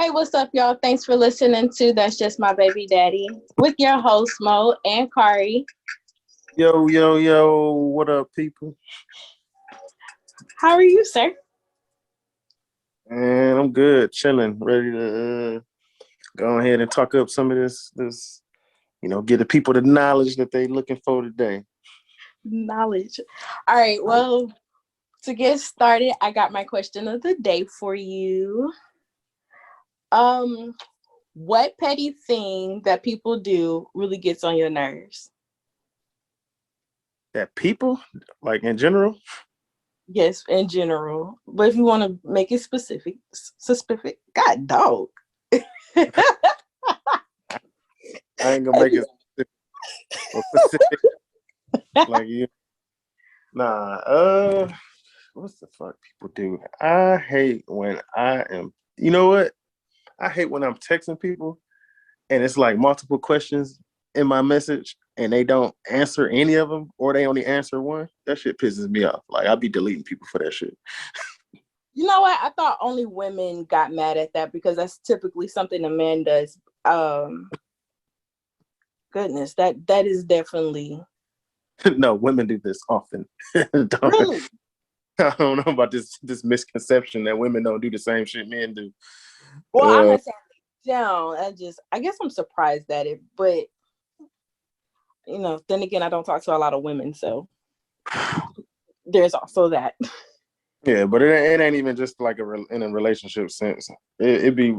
Hey, what's up, y'all? Thanks for listening to That's Just My Baby Daddy with your host, Mo and Cari. Yo, yo, yo, what up, people? How are you, sir? Man, I'm good, chilling, ready to go ahead and talk up some of this, get the people the knowledge that they looking for today. Knowledge. All right, well, to get started, I got my question of the day for you. What petty thing that people do really gets on your nerves? That people, like in general, Yes, in general. But if you want to make it specific, God dog. I ain't gonna make it specific like you. Nah, what's the fuck people do? I hate when I am. You know what? I hate when I'm texting people and it's like multiple questions in my message and they don't answer any of them or they only answer one. That shit pisses me off. Like I'll be deleting people for that shit. You know what? I thought only women got mad at that because that's typically something a man does. Goodness, that is definitely No, women do this often. really. I don't know about this misconception that women don't do the same shit men do. Well, I'm not saying down. I guess I'm surprised at it, but then again, I don't talk to a lot of women, so there's also that. Yeah, but it ain't even just like in a relationship sense. It be,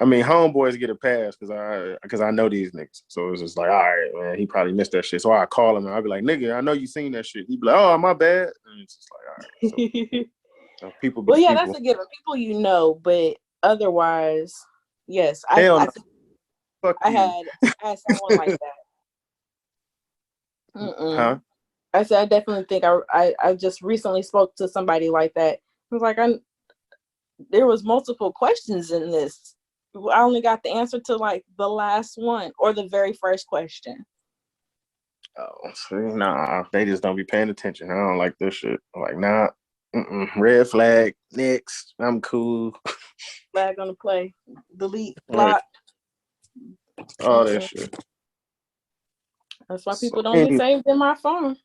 I mean, homeboys get a pass because I know these niggas. So it's just like, all right, man, he probably missed that shit. So I call him and I'll be like, nigga, I know you seen that shit. He be like, oh, my bad. And it's just like, all right. So people be Well, yeah, people. that's a given. People, but otherwise, yes, Hell no. Fuck I you. had someone like that. Huh? I said I definitely think I just recently spoke to somebody like that. I was like, there was multiple questions in this. I only got the answer to like the last one or the very first question. Oh, see, nah, they just don't be paying attention. I don't like this shit. I'm like, nah, red flag, next, I'm cool. Flag on the play, delete, Right. block. All that shit. That's why people So, don't get saved in my phone.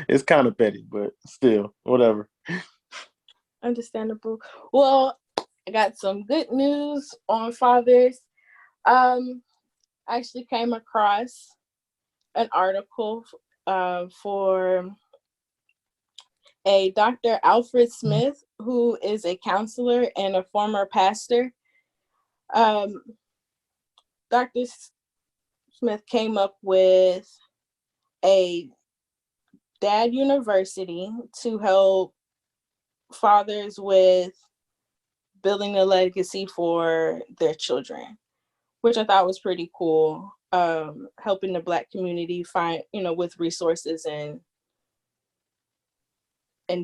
it's kind of petty, but still, whatever. Understandable. Well, I got some good news on fathers. I actually came across an article for a Dr. Alfred Smith, who is a counselor and a former pastor. Dr. Smith came up with a dad university to help fathers with building a legacy for their children, which I thought was pretty cool. Helping the Black community find, with resources and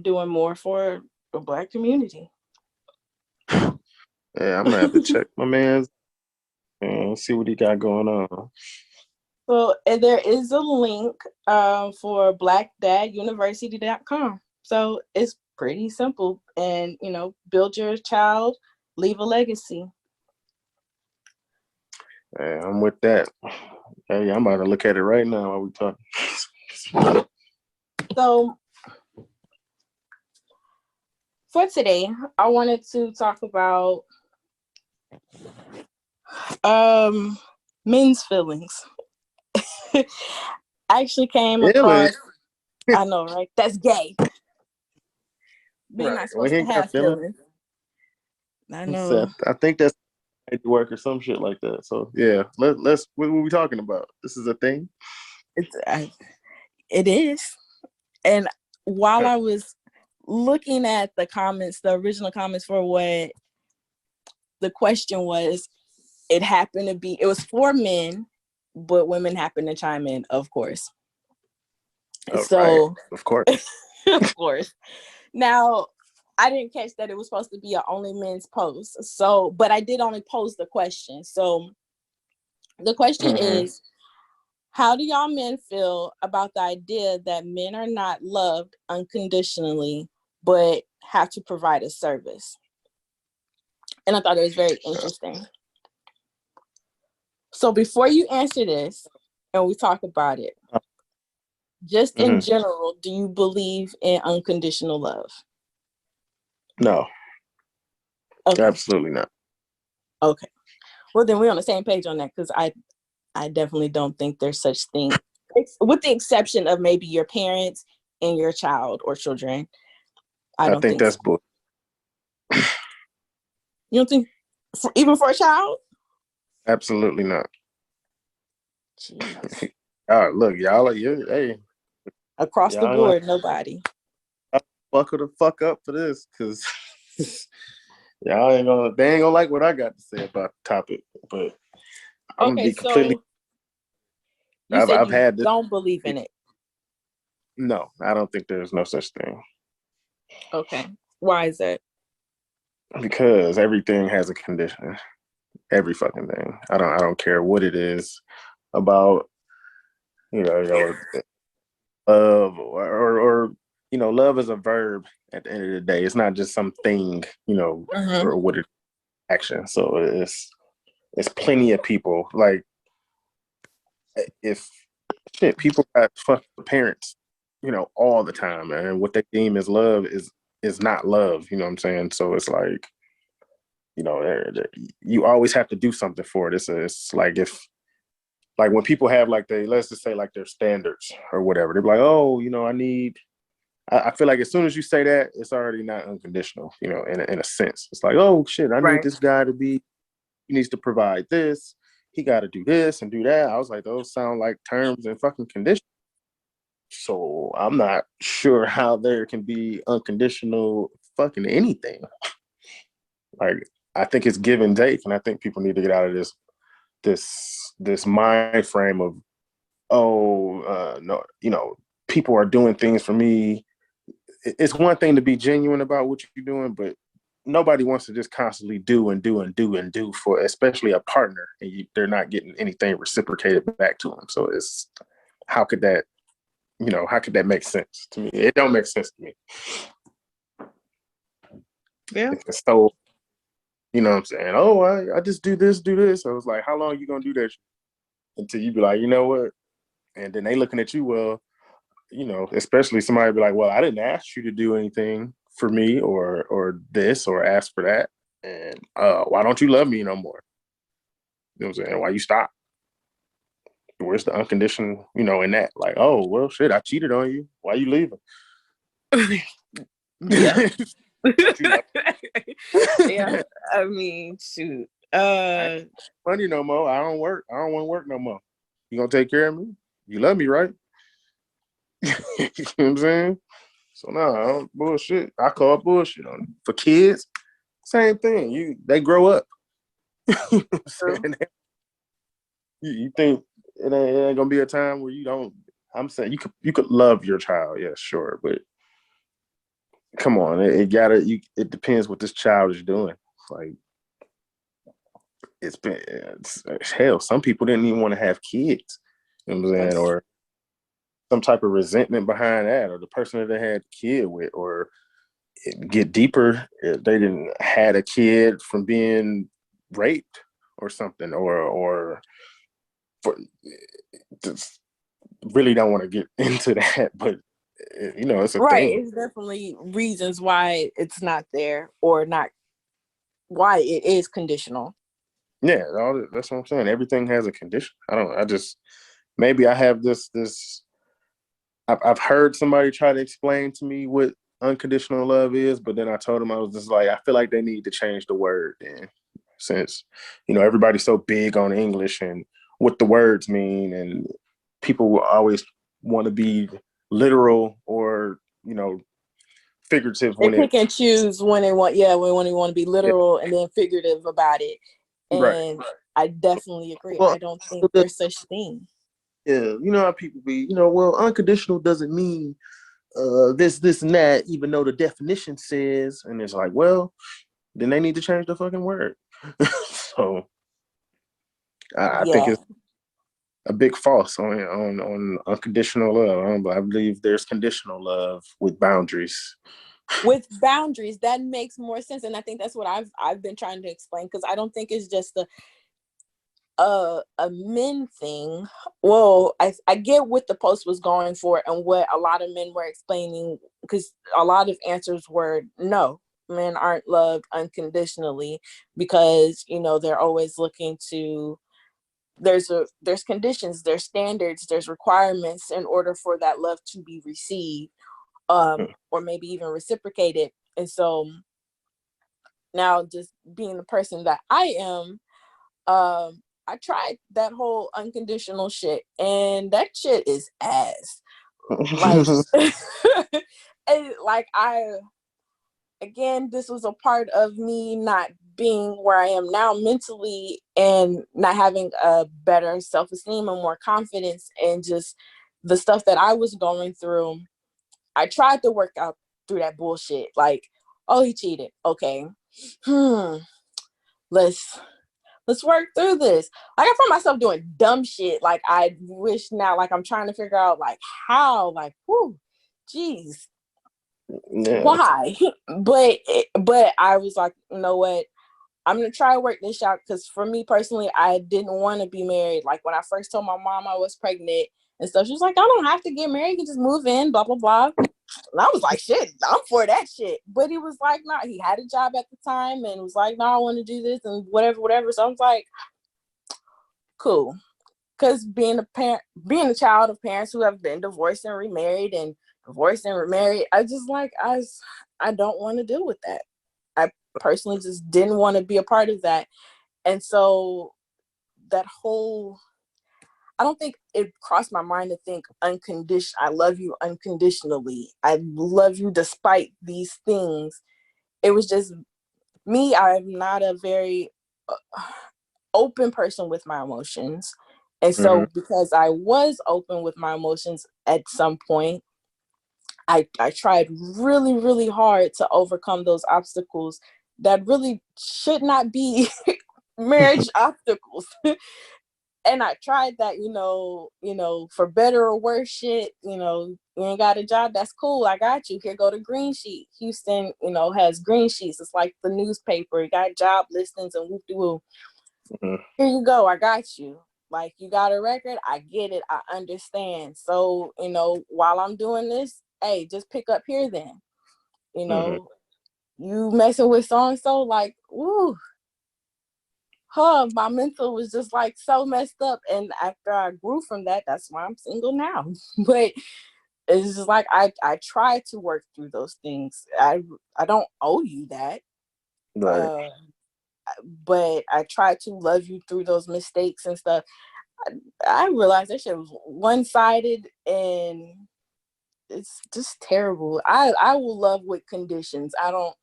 doing more for the Black community. Yeah, I'm gonna have to check my man's and see what he got going on. So there is a link for blackdaduniversity.com. So it's pretty simple, and build your child, leave a legacy. Yeah, I'm with that. Hey, I'm about to look at it right now while we talking. So for today, I wanted to talk about men's feelings. I actually came across, I know, right? That's gay. Being not supposed to have feelings. I know. I think that's work or some shit like that. So yeah, let's what are we talking about? This is a thing. It is. And while I was looking at the comments, the original comments for what the question was, it was for men, but women happened to chime in, of course. So, right. Of course. of course. Now, I didn't catch that it was supposed to be an only men's post. So, but I did only pose the question. So the question is, how do y'all men feel about the idea that men are not loved unconditionally, but have to provide a service? And I thought it was very interesting. So before you answer this and we talk about it, just in Mm-hmm. general, do you believe in unconditional love? No, Okay. absolutely not. Okay. Well, then we're on the same page on that because I definitely don't think there's such thing, with the exception of maybe your parents and your child or children. I I don't think think so. that's bull. You don't think, even for a child? Absolutely not. Jeez. Look, y'all, hey, Across the y'all gonna board, nobody. have to buckle the fuck up for this, because y'all ain't gonna, they ain't gonna like what I got to say about the topic. But I'm gonna Okay, be completely. so you said I've you had this. don't believe in it. No, I don't think there's no such thing, Okay. Why is that? because everything has a condition. Every fucking thing. I don't care what it is about. Love, or love is a verb at the end of the day. It's not just something, Mm-hmm. or what it action. So it's plenty of people, like, if shit, people got fucking parents, all the time, and what they deem as love is not love. You know what I'm saying? So it's like, you always have to do something for it. It's like, if, like, when people have, like, let's just say, like, their standards or whatever, they're like, oh, I need. I feel like as soon as you say that, it's already not unconditional. In a sense, it's like, oh shit, I need Right. this guy to be. He needs to provide this. He got to do this and do that. I was like, those sound like terms and fucking conditions. So I'm not sure how there can be unconditional fucking anything. Like, I think it's give and take, and I think people need to get out of this mind frame of, oh, no, people are doing things for me. It's one thing to be genuine about what you're doing, but nobody wants to just constantly do and do and do and do for, especially a partner, and they're not getting anything reciprocated back to them. So it's, how could that, how could that make sense to me? It don't make sense to me. Yeah. It's so, what I'm saying? Oh, I just do this, do this. I was like, how long are you gonna do that until you be like, you know what? And then they looking at you, well, especially somebody be like, well, I didn't ask you to do anything for me, or this, or ask for that. And why don't you love me no more? You know what I'm saying? Why you stop? Where's the unconditional, in that? Like, oh, well, shit, I cheated on you. Why you leaving? Yeah. Don't you Yeah. love I mean, shoot. I ain't money no more. I don't work. I don't want to work no more. You gonna take care of me? You love me, right? You know what I'm saying? So no, I don't bullshit. I call bullshit on it. For kids, same thing. They grow up. You know what I'm True. saying? You think it ain't gonna be a time where you don't. I'm saying you could love your child, yeah, sure, but come on, it depends what this child is doing. Like, it's hell. Some people didn't even want to have kids. You know what I'm saying? That's Or some type of resentment behind that, or the person that they had a kid with, or get deeper, if they didn't had a kid from being raped or something, or for, just really don't want to get into that, but it's a right. thing. It's definitely reasons why it's not there or not why it is conditional. Yeah, that's what I'm saying. Everything has a condition. I just, maybe I have this. I've heard somebody try to explain to me what unconditional love is, but then I told them, I was just like, I feel like they need to change the word then, since everybody's so big on English and what the words mean, and people will always want to be literal or figurative They when it. pick and choose when they want, yeah, when they want to be Yeah, literal and then figurative about it. right. And I definitely agree. Well, I don't think there's such thing. yeah, how people be, well, unconditional doesn't mean this and that, even though the definition says, and it's like, well, then they need to change the fucking word. So I think Yeah. it's a big false on unconditional love. I believe there's conditional love with boundaries. with boundaries. That makes more sense, and I think that's what I've been trying to explain, because I don't think it's just a men thing. Well, I get what the post was going for and what a lot of men were explaining, because a lot of answers were no, men aren't loved unconditionally, because they're always looking to, there's conditions, there's standards, there's requirements in order for that love to be received, or maybe even reciprocated. And so now, just being the person that I am, I tried that whole unconditional shit, and that shit is ass. Like, and like again, this was a part of me not being where I am now mentally, and not having a better self-esteem and more confidence, and just the stuff that I was going through. I tried to work out through that bullshit. Like, oh, he cheated. Okay. Hmm. Let's work through this. Like, I find myself doing dumb shit. Like, I wish now, like, I'm trying to figure out, like, how, like, whoo, geez, Yeah. why? But I was like, you know what? I'm gonna try to work this out, because for me personally, I didn't want to be married. Like, when I first told my mom I was pregnant and stuff, she was like, I don't have to get married. You can just move in, blah, blah, blah. And I was like, shit, I'm for that shit. But he was like, no, he had a job at the time and was like, no, I want to do this and whatever, whatever. So I was like, cool. Because being a child of parents who have been divorced and remarried and divorced and remarried, I just like, I don't want to deal with that. I personally just didn't want to be a part of that. And so that whole, I don't think it crossed my mind to think I love you unconditionally. I love you despite these things. It was just me. I'm not a very open person with my emotions. And Mm-hmm. so, because I was open with my emotions at some point, I tried really, really hard to overcome those obstacles that really should not be marriage obstacles. And I tried that, for better or worse shit, you ain't got a job, that's cool. I got you. Here go the green sheet. Houston, has green sheets. It's like the newspaper. You got job listings and whoop de whoop. Mm-hmm. Here you go. I got you. Like, you got a record. I get it. I understand. So, while I'm doing this, hey, just pick up here then. You Mm-hmm. know, you messing with so and so, like, woo, my mental was just like so messed up. And after I grew from that, that's why I'm single now. But it's just like, I try to work through those things. I don't owe you that. Right. Uh, but I try to love you through those mistakes and stuff. I realized that shit was one-sided, and it's just terrible. I will love with conditions. I don't,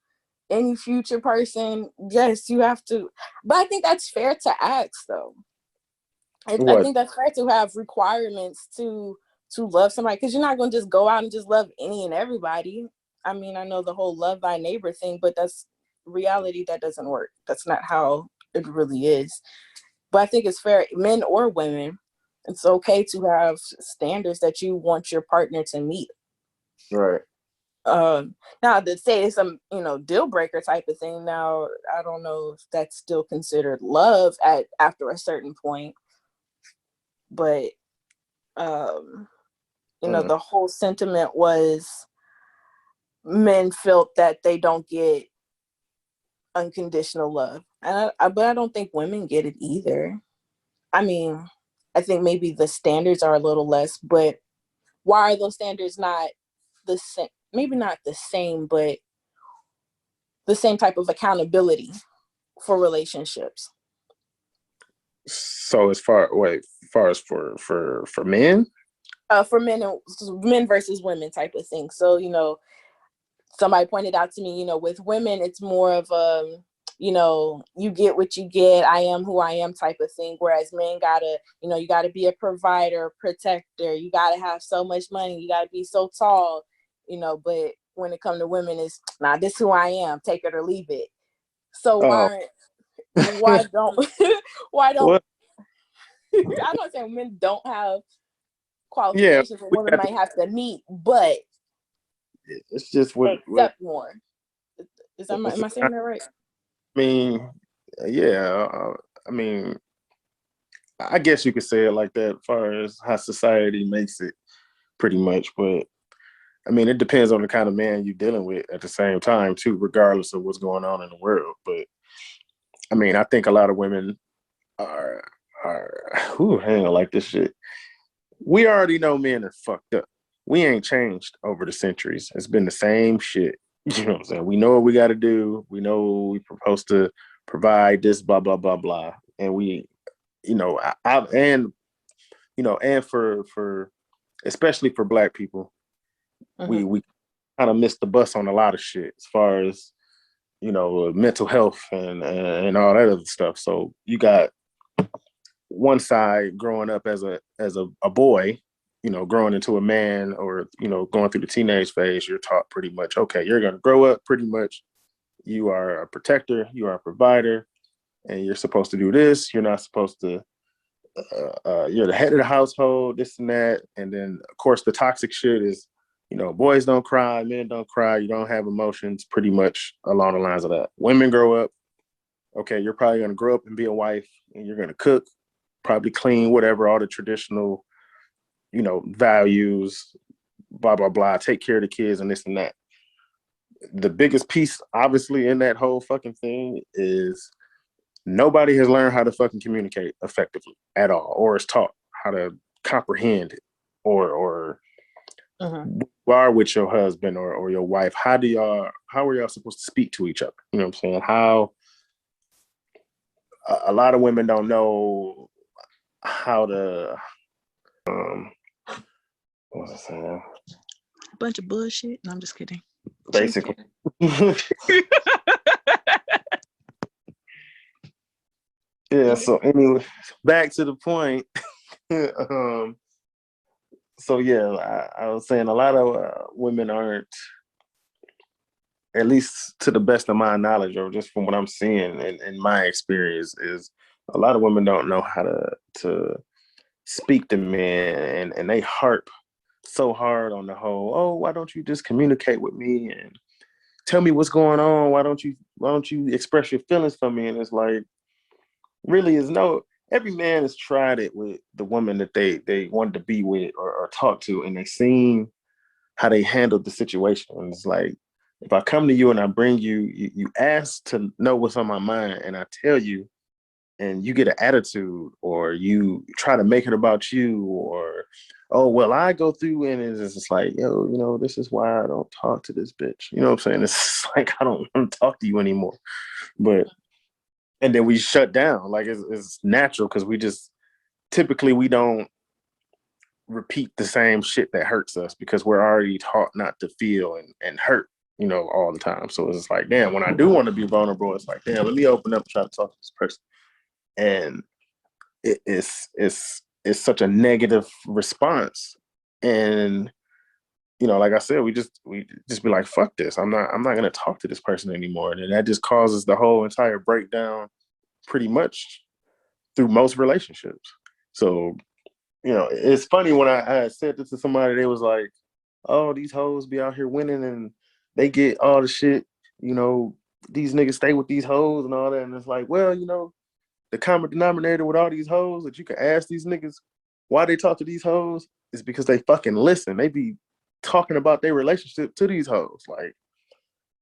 any future person, yes, you have to, but I think that's fair to ask though. I What? think that's fair to have requirements to love somebody, because you're not going to just go out and just love any and everybody. I mean, I know the whole love thy neighbor thing, but that's reality. That doesn't work. That's not how it really is. But I think it's fair, men or women, it's okay to have standards that you want your partner to meet. Right. Now, to say it's some deal breaker type of thing, now I don't know if that's still considered love at after a certain point. But um Mm. the whole sentiment was, men felt that they don't get unconditional love, and but I don't think women get it either. I mean, I think maybe the standards are a little less, but why are those standards not the same? Maybe not the same, but the same type of accountability for relationships. So as far as for men. For men versus women type of thing. So, somebody pointed out to me, with women, it's more of you get what you get. I am who I am type of thing. Whereas men gotta, you gotta be a provider, protector. You gotta have so much money. You gotta be so tall, but when it comes to women, it's nah, this who I am. Take it or leave it. So Oh. why don't why don't What? I'm not saying men don't have Yeah. qualifications that We women got might have to meet, but it's just They what accept more. Is that what's am I saying that right? I mean, yeah. I mean, I guess you could say it like that, as far as how society makes it, pretty much. But I mean, it depends on the kind of man you're dealing with at the same time, too, regardless of what's going on in the world. But I mean, I think a lot of women are who hang on like this shit. We already know men are fucked up. We ain't changed over the centuries. It's been the same shit. You know what I'm saying? We know what we got to do. We know we're supposed to provide this, blah blah blah blah, and we, and and for especially for Black people, Mm-hmm. we kind of missed the bus on a lot of shit as far as mental health and all that other stuff. So you got one side growing up as a boy, growing into a man, or going through the teenage phase. You're taught pretty much, okay, you're going to grow up pretty much, you are a protector, you are a provider, and you're supposed to do this. You're not supposed to you're the head of the household, this and that. And then of course the toxic shit is, boys don't cry, men don't cry, you don't have emotions, pretty much along the lines of that. Women grow up, okay, you're probably going to grow up and be a wife, and you're going to cook, probably clean, whatever, all the traditional, values, blah, blah, blah, take care of the kids and this and that. The biggest piece, obviously, in that whole fucking thing is nobody has learned how to fucking communicate effectively at all, or is taught how to comprehend it, or Mm-hmm. you are with your husband or your wife. How are y'all supposed to speak to each other? You know what I'm saying? How a lot of women don't know how to what was I saying? Bunch of bullshit. No, I'm just kidding. Basically. Yeah, so anyway, back to the point. So yeah, I was saying a lot of women aren't, at least to the best of my knowledge, or just from what I'm seeing in my experience, is a lot of women don't know how to speak to men, and they harp so hard on the whole, oh, why don't you just communicate with me and tell me what's going on? Why don't you express your feelings for me? And it's like, really is no, every man has tried it with the woman that they wanted to be with, or talk to, and they seen how they handled the situation. And it's like, if I come to you and I bring you ask to know what's on my mind, and I tell you, and you get an attitude, or you try to make it about you, or oh well, I go through, and it's just like, yo, this is why I don't talk to this bitch. You know what I'm saying? It's like, I don't want to talk to you anymore. But and then we shut down. Like, it's natural, because typically we don't repeat the same shit that hurts us, because we're already taught not to feel and hurt, all the time. So it's like, damn, when I do want to be vulnerable, it's like, damn, let me open up and try to talk to this person. And it's such a negative response. And like I said, we just be like, fuck this. I'm not gonna talk to this person anymore. And that just causes the whole entire breakdown, pretty much, through most relationships. So, it's funny, when I said this to somebody, they was like, oh, these hoes be out here winning and they get all the shit, these niggas stay with these hoes and all that. And it's like, well, the common denominator with all these hoes that you can ask these niggas why they talk to these hoes is because they fucking listen. They be talking about their relationship to these hoes. Like,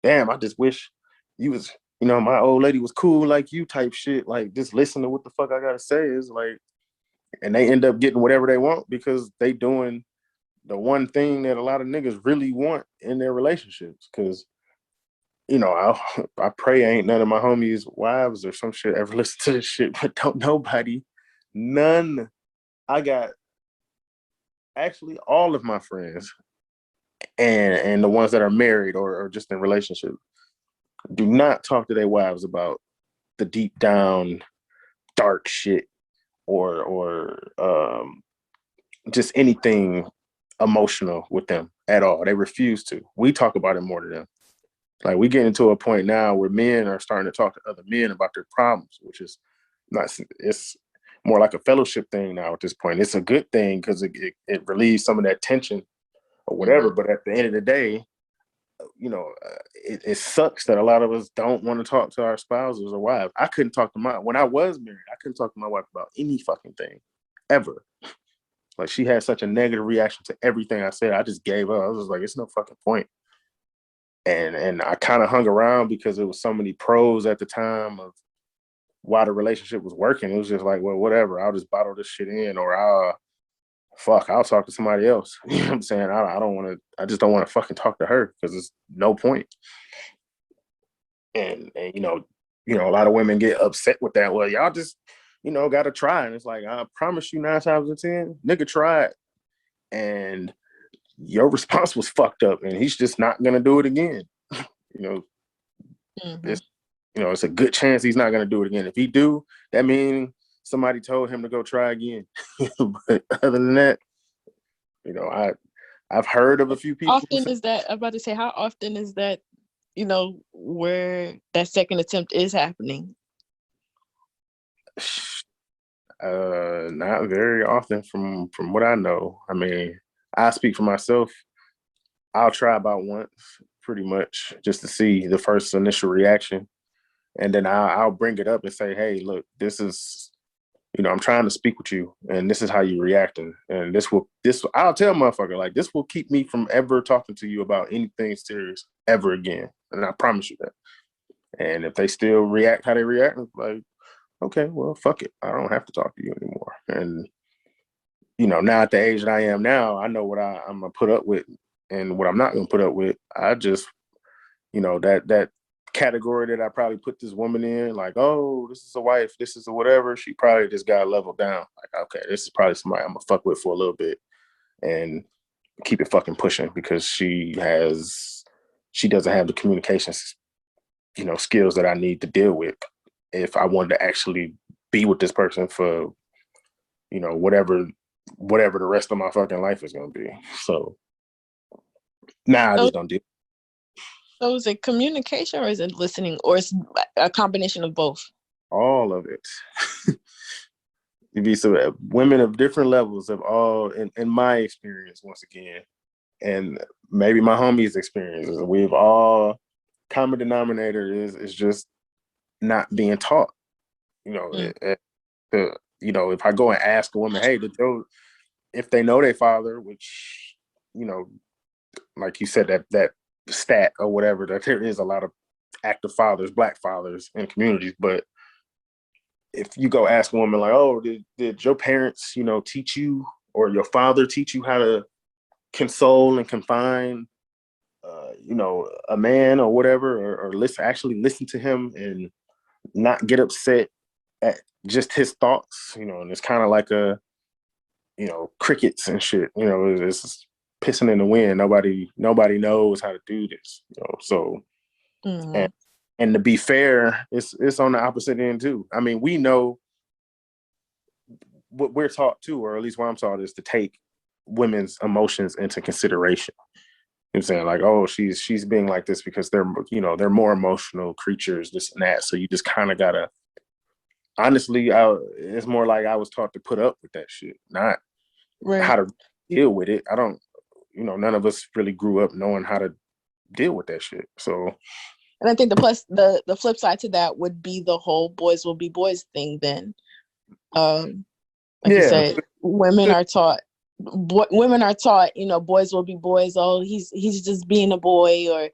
damn, I just wish you was, my old lady was cool like you, type shit. Like, just listen to what the fuck I gotta say. Is like, and they end up getting whatever they want, because they doing the one thing that a lot of niggas really want in their relationships. Because I pray ain't none of my homies' wives or some shit ever listen to this shit, but don't nobody, none. I got actually all of my friends, and the ones that are married, or just in relationships, do not talk to their wives about the deep down dark shit, or just anything emotional with them at all. They refuse to. We talk about it more to them. Like, we get into a point now where men are starting to talk to other men about their problems, which is not, it's more like a fellowship thing now at this point. It's a good thing, because it relieves some of that tension or whatever. Mm-hmm. But at the end of the day, it sucks that a lot of us don't want to talk to our spouses or wives. I couldn't talk to when I was married, I couldn't talk to my wife about any fucking thing ever. Like, she had such a negative reaction to everything I said. I just gave up. I was like, it's no fucking point. And I kind of hung around because there was so many pros at the time of why the relationship was working. It was just like, well, whatever. I'll just bottle this shit in, or I'll talk to somebody else. You know what I'm saying? I don't want to. I just don't want to fucking talk to her because there's no point. And a lot of women get upset with that. Well, y'all just got to try. And it's like, I promise you, 9 times out of 10, nigga tried, and your response was fucked up, and he's just not gonna do it again. Mm-hmm. It's a good chance he's not gonna do it again. If he do, that means somebody told him to go try again. But other than that, I've heard of a few people. Often is that? I'm about to say, how often is that? Where that second attempt is happening. Not very often, from what I know. I mean, I speak for myself. I'll try about once, pretty much, just to see the first initial reaction, and then I'll bring it up and say, "Hey, look, this is, I'm trying to speak with you, and this is how you reacting, and I'll tell motherfucker, like, this will keep me from ever talking to you about anything serious ever again, and I promise you that. And if they still react how they react, like, okay, well, fuck it, I don't have to talk to you anymore. And now at the age that I am now, I know what I'm gonna put up with and what I'm not gonna put up with. I just, that category that I probably put this woman in, like, oh, this is a wife, this is a whatever, she probably just got leveled down. Like, okay, this is probably somebody I'm gonna fuck with for a little bit and keep it fucking pushing, because she doesn't have the communications, skills that I need to deal with if I wanted to actually be with this person for, whatever the rest of my fucking life is gonna be. So I just don't do it. So is it communication, or is it listening, or is a combination of both? All of it. So women of different levels of all, in my experience, once again, and maybe my homies' experiences, we've all, common denominator is just not being taught. If I go and ask a woman, hey, if they know their father, which, like you said, that stat or whatever, that there is a lot of active fathers, black fathers in communities. But if you go ask a woman, like, oh, did your parents, teach you, or your father teach you how to console and confine, a man or whatever, or actually listen to him and not get upset at just his thoughts, and it's kind of like crickets and shit, it's pissing in the wind. Nobody knows how to do this, so. Mm-hmm. And to be fair, it's on the opposite end too. I mean, we know what we're taught too, or at least what I'm taught, is to take women's emotions into consideration. You know what I'm saying? Like, oh, she's being like this because they're more emotional creatures, this and that. So you just kind of gotta, honestly, it's more like I was taught to put up with that shit, not how to deal with it. I don't, none of us really grew up knowing how to deal with that shit. So. And I think the flip side to that would be the whole boys will be boys thing then. You said, women are taught, boys will be boys. Oh, he's just being a boy, or,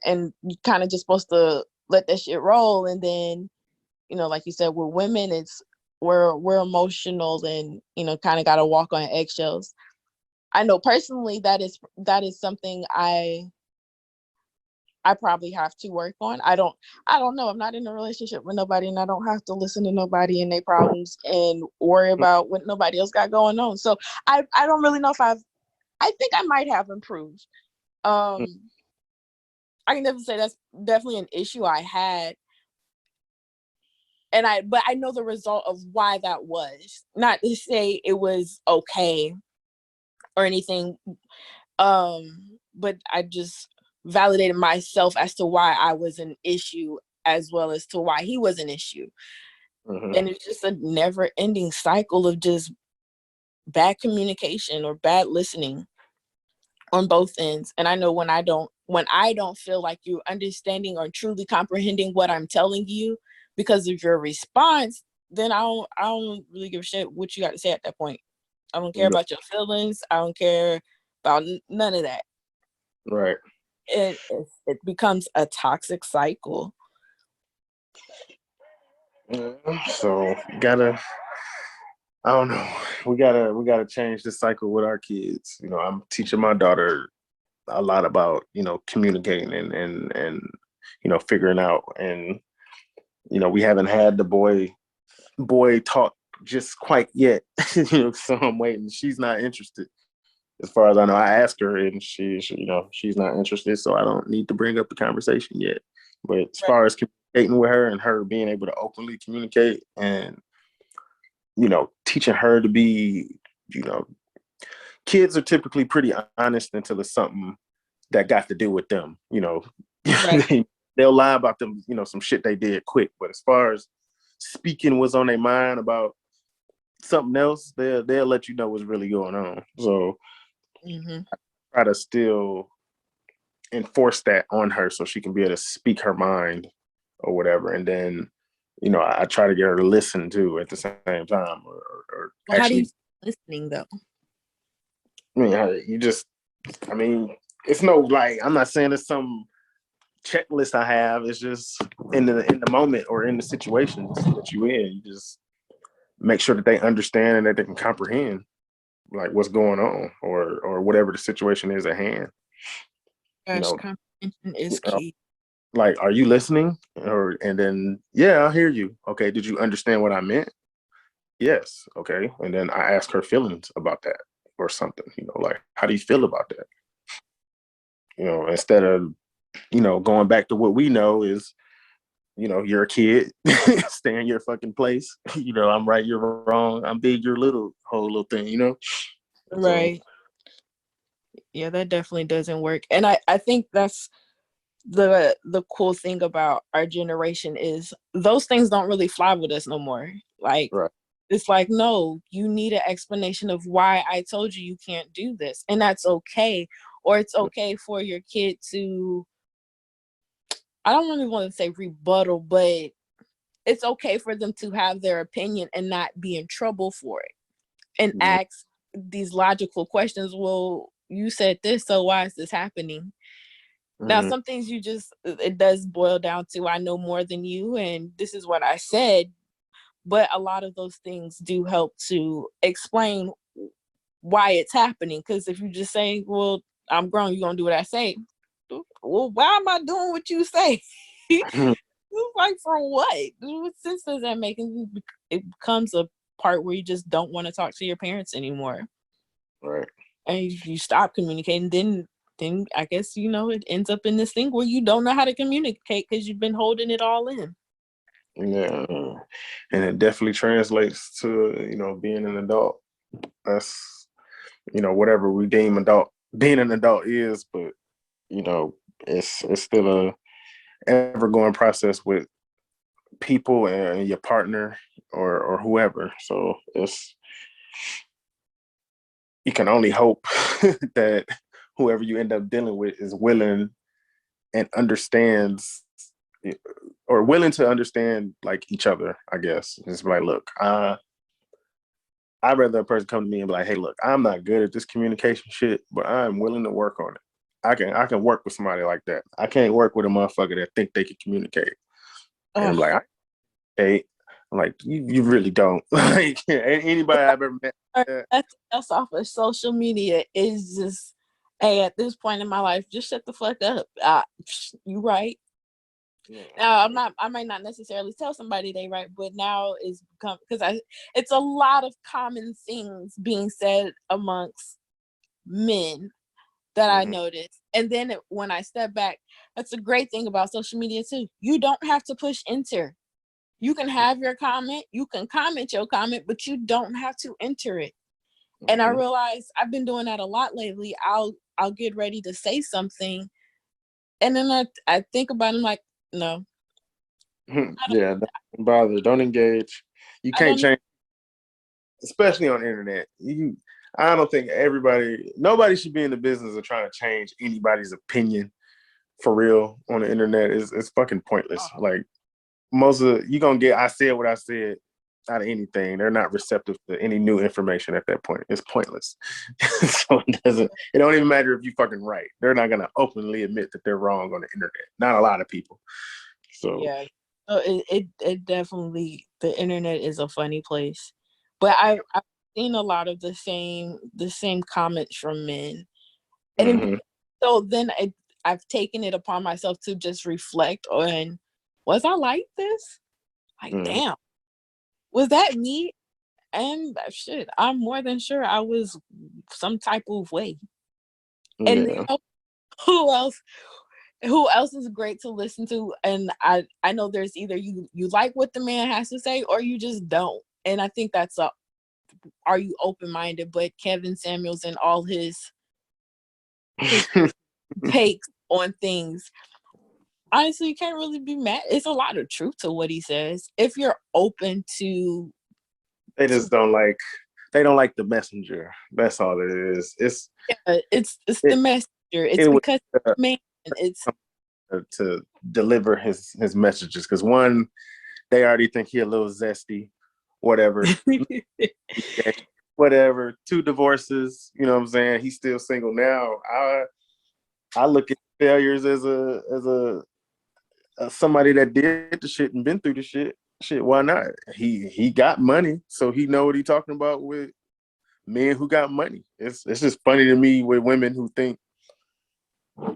and you kind of just supposed to let that shit roll. And then, like you said, with women, we're emotional and, kind of got to walk on eggshells. I know personally that is something I probably have to work on. I don't know. I'm not in a relationship with nobody, and I don't have to listen to nobody and their problems and worry about what nobody else got going on. So I don't really know if I think I might have improved. I can never say that's definitely an issue I had. But I know the result of why that was. Not to say it was okay or anything. But I just validated myself as to why I was an issue, as well as to why he was an issue. Mm-hmm. And it's just a never-ending cycle of just bad communication or bad listening on both ends. And I know when I don't when I don't feel like you're understanding or truly comprehending what I'm telling you because of your response, then I don't really give a shit what you got to say at that point. I don't care about your feelings. I don't care about none of that. Right. It becomes a toxic cycle. So I don't know. We gotta change the cycle with our kids. I'm teaching my daughter a lot about communicating and figuring out, and we haven't had the boy talk just quite yet. So I'm waiting. She's not interested. As far as I know, I asked her, and she's not interested. So I don't need to bring up the conversation yet. But as far as communicating with her and her being able to openly communicate and teaching her to be, kids are typically pretty honest until it's something that got to do with them. Right. They'll lie about them, some shit they did quick. But as far as speaking what's on their mind about something else, they'll let you know what's really going on. So I try to still enforce that on her so she can be able to speak her mind or whatever. And then, I try to get her to listen too at the same time, or Well, how do you actually listening though? I mean, it's no, like, I'm not saying it's some checklist I have. It's just in the moment or in the situations that you in, you just make sure that they understand and that they can comprehend like what's going on or whatever the situation is at hand. Gosh, comprehension is Uh, key. like, are you listening? And then, yeah, I hear you. Okay, did you understand what I meant? Yes. Okay. And then I ask her feelings about that or something, like, how do you feel about that? Instead of, going back to what we know is, you're a kid, stay in your fucking place. I'm right, you're wrong. I'm big, you're little, whole little thing. So, Right. Yeah, that definitely doesn't work. And I think that's the cool thing about our generation is those things don't really fly with us no more. Like, right. it's like, no, you need an explanation of why I told you you can't do this. And that's okay. Or it's okay for your kid to, I don't really want to say rebuttal, but it's okay for them to have their opinion and not be in trouble for it and ask these logical questions. Well, you said this, so why is this happening? Now, some things it does boil down to, I know more than you, and this is what I said. But a lot of those things do help to explain why it's happening. Because if you just say, well, I'm grown, you're going to do what I say. Well, why am I doing what you say? Like, for what? What sense does that make? And it becomes a part where you just don't want to talk to your parents anymore. Right. And you stop communicating. Then I guess, it ends up in this thing where you don't know how to communicate because you've been holding it all in. Yeah. And it definitely translates to, being an adult. That's, whatever we deem being an adult is, but, it's still a ever going process with people and your partner or whoever. So you can only hope that whoever you end up dealing with is willing and understands or willing to understand like each other, I guess. It's like, look, I'd rather a person come to me and be like, hey, look, I'm not good at this communication shit, but I'm willing to work on it. I can work with somebody like that. I can't work with a motherfucker that think they can communicate. And I'm like, hey, I'm like, you really don't. Like, anybody I've ever met. That's off of social media is just, hey, at this point in my life, just shut the fuck up. You right. Yeah. Now I might not necessarily tell somebody they right, but now it's become, because it's a lot of common things being said amongst men that I noticed. And then when I step back, that's a great thing about social media too. You don't have to push enter. You can have your comment, you can comment your comment, but you don't have to enter it. And I realize I've been doing that a lot lately. I'll get ready to say something, and then I think about it, I'm like, no. Yeah, don't bother. Don't engage. You can't change, especially on the internet. I don't think nobody should be in the business of trying to change anybody's opinion for real on the internet is it's fucking pointless. Like most of you gonna get I said what I said out of anything. They're not receptive to any new information at that point. It's pointless. So it don't even matter if you fucking right. They're not gonna openly admit that they're wrong on the internet. Not a lot of people. So yeah. So it definitely, the internet is a funny place. But I've seen a lot of the same comments from men. And mhm, so then I've taken it upon myself to just reflect on, was I like this? Like, mhm, damn, was that me? And shit, I'm more than sure I was some type of way. And yeah. who else? Who else is great to listen to? And I know there's either you like what the man has to say or you just don't. And I think that's a, are you open minded? But Kevin Samuels and all his takes on things, honestly, you can't really be mad. It's a lot of truth to what he says if you're open to. They just don't like they don't like the messenger. That's all it is. Yeah, it's the It messenger. It's it was because man, it's to deliver his messages because one, they already think he a little zesty, whatever. Whatever. Two divorces, you know what I'm saying? He's still single now. I look at failures as a somebody that did the shit and been through the shit. Shit, why not? He got money, so he know what he talking about with men who got money. It's just funny to me with women who think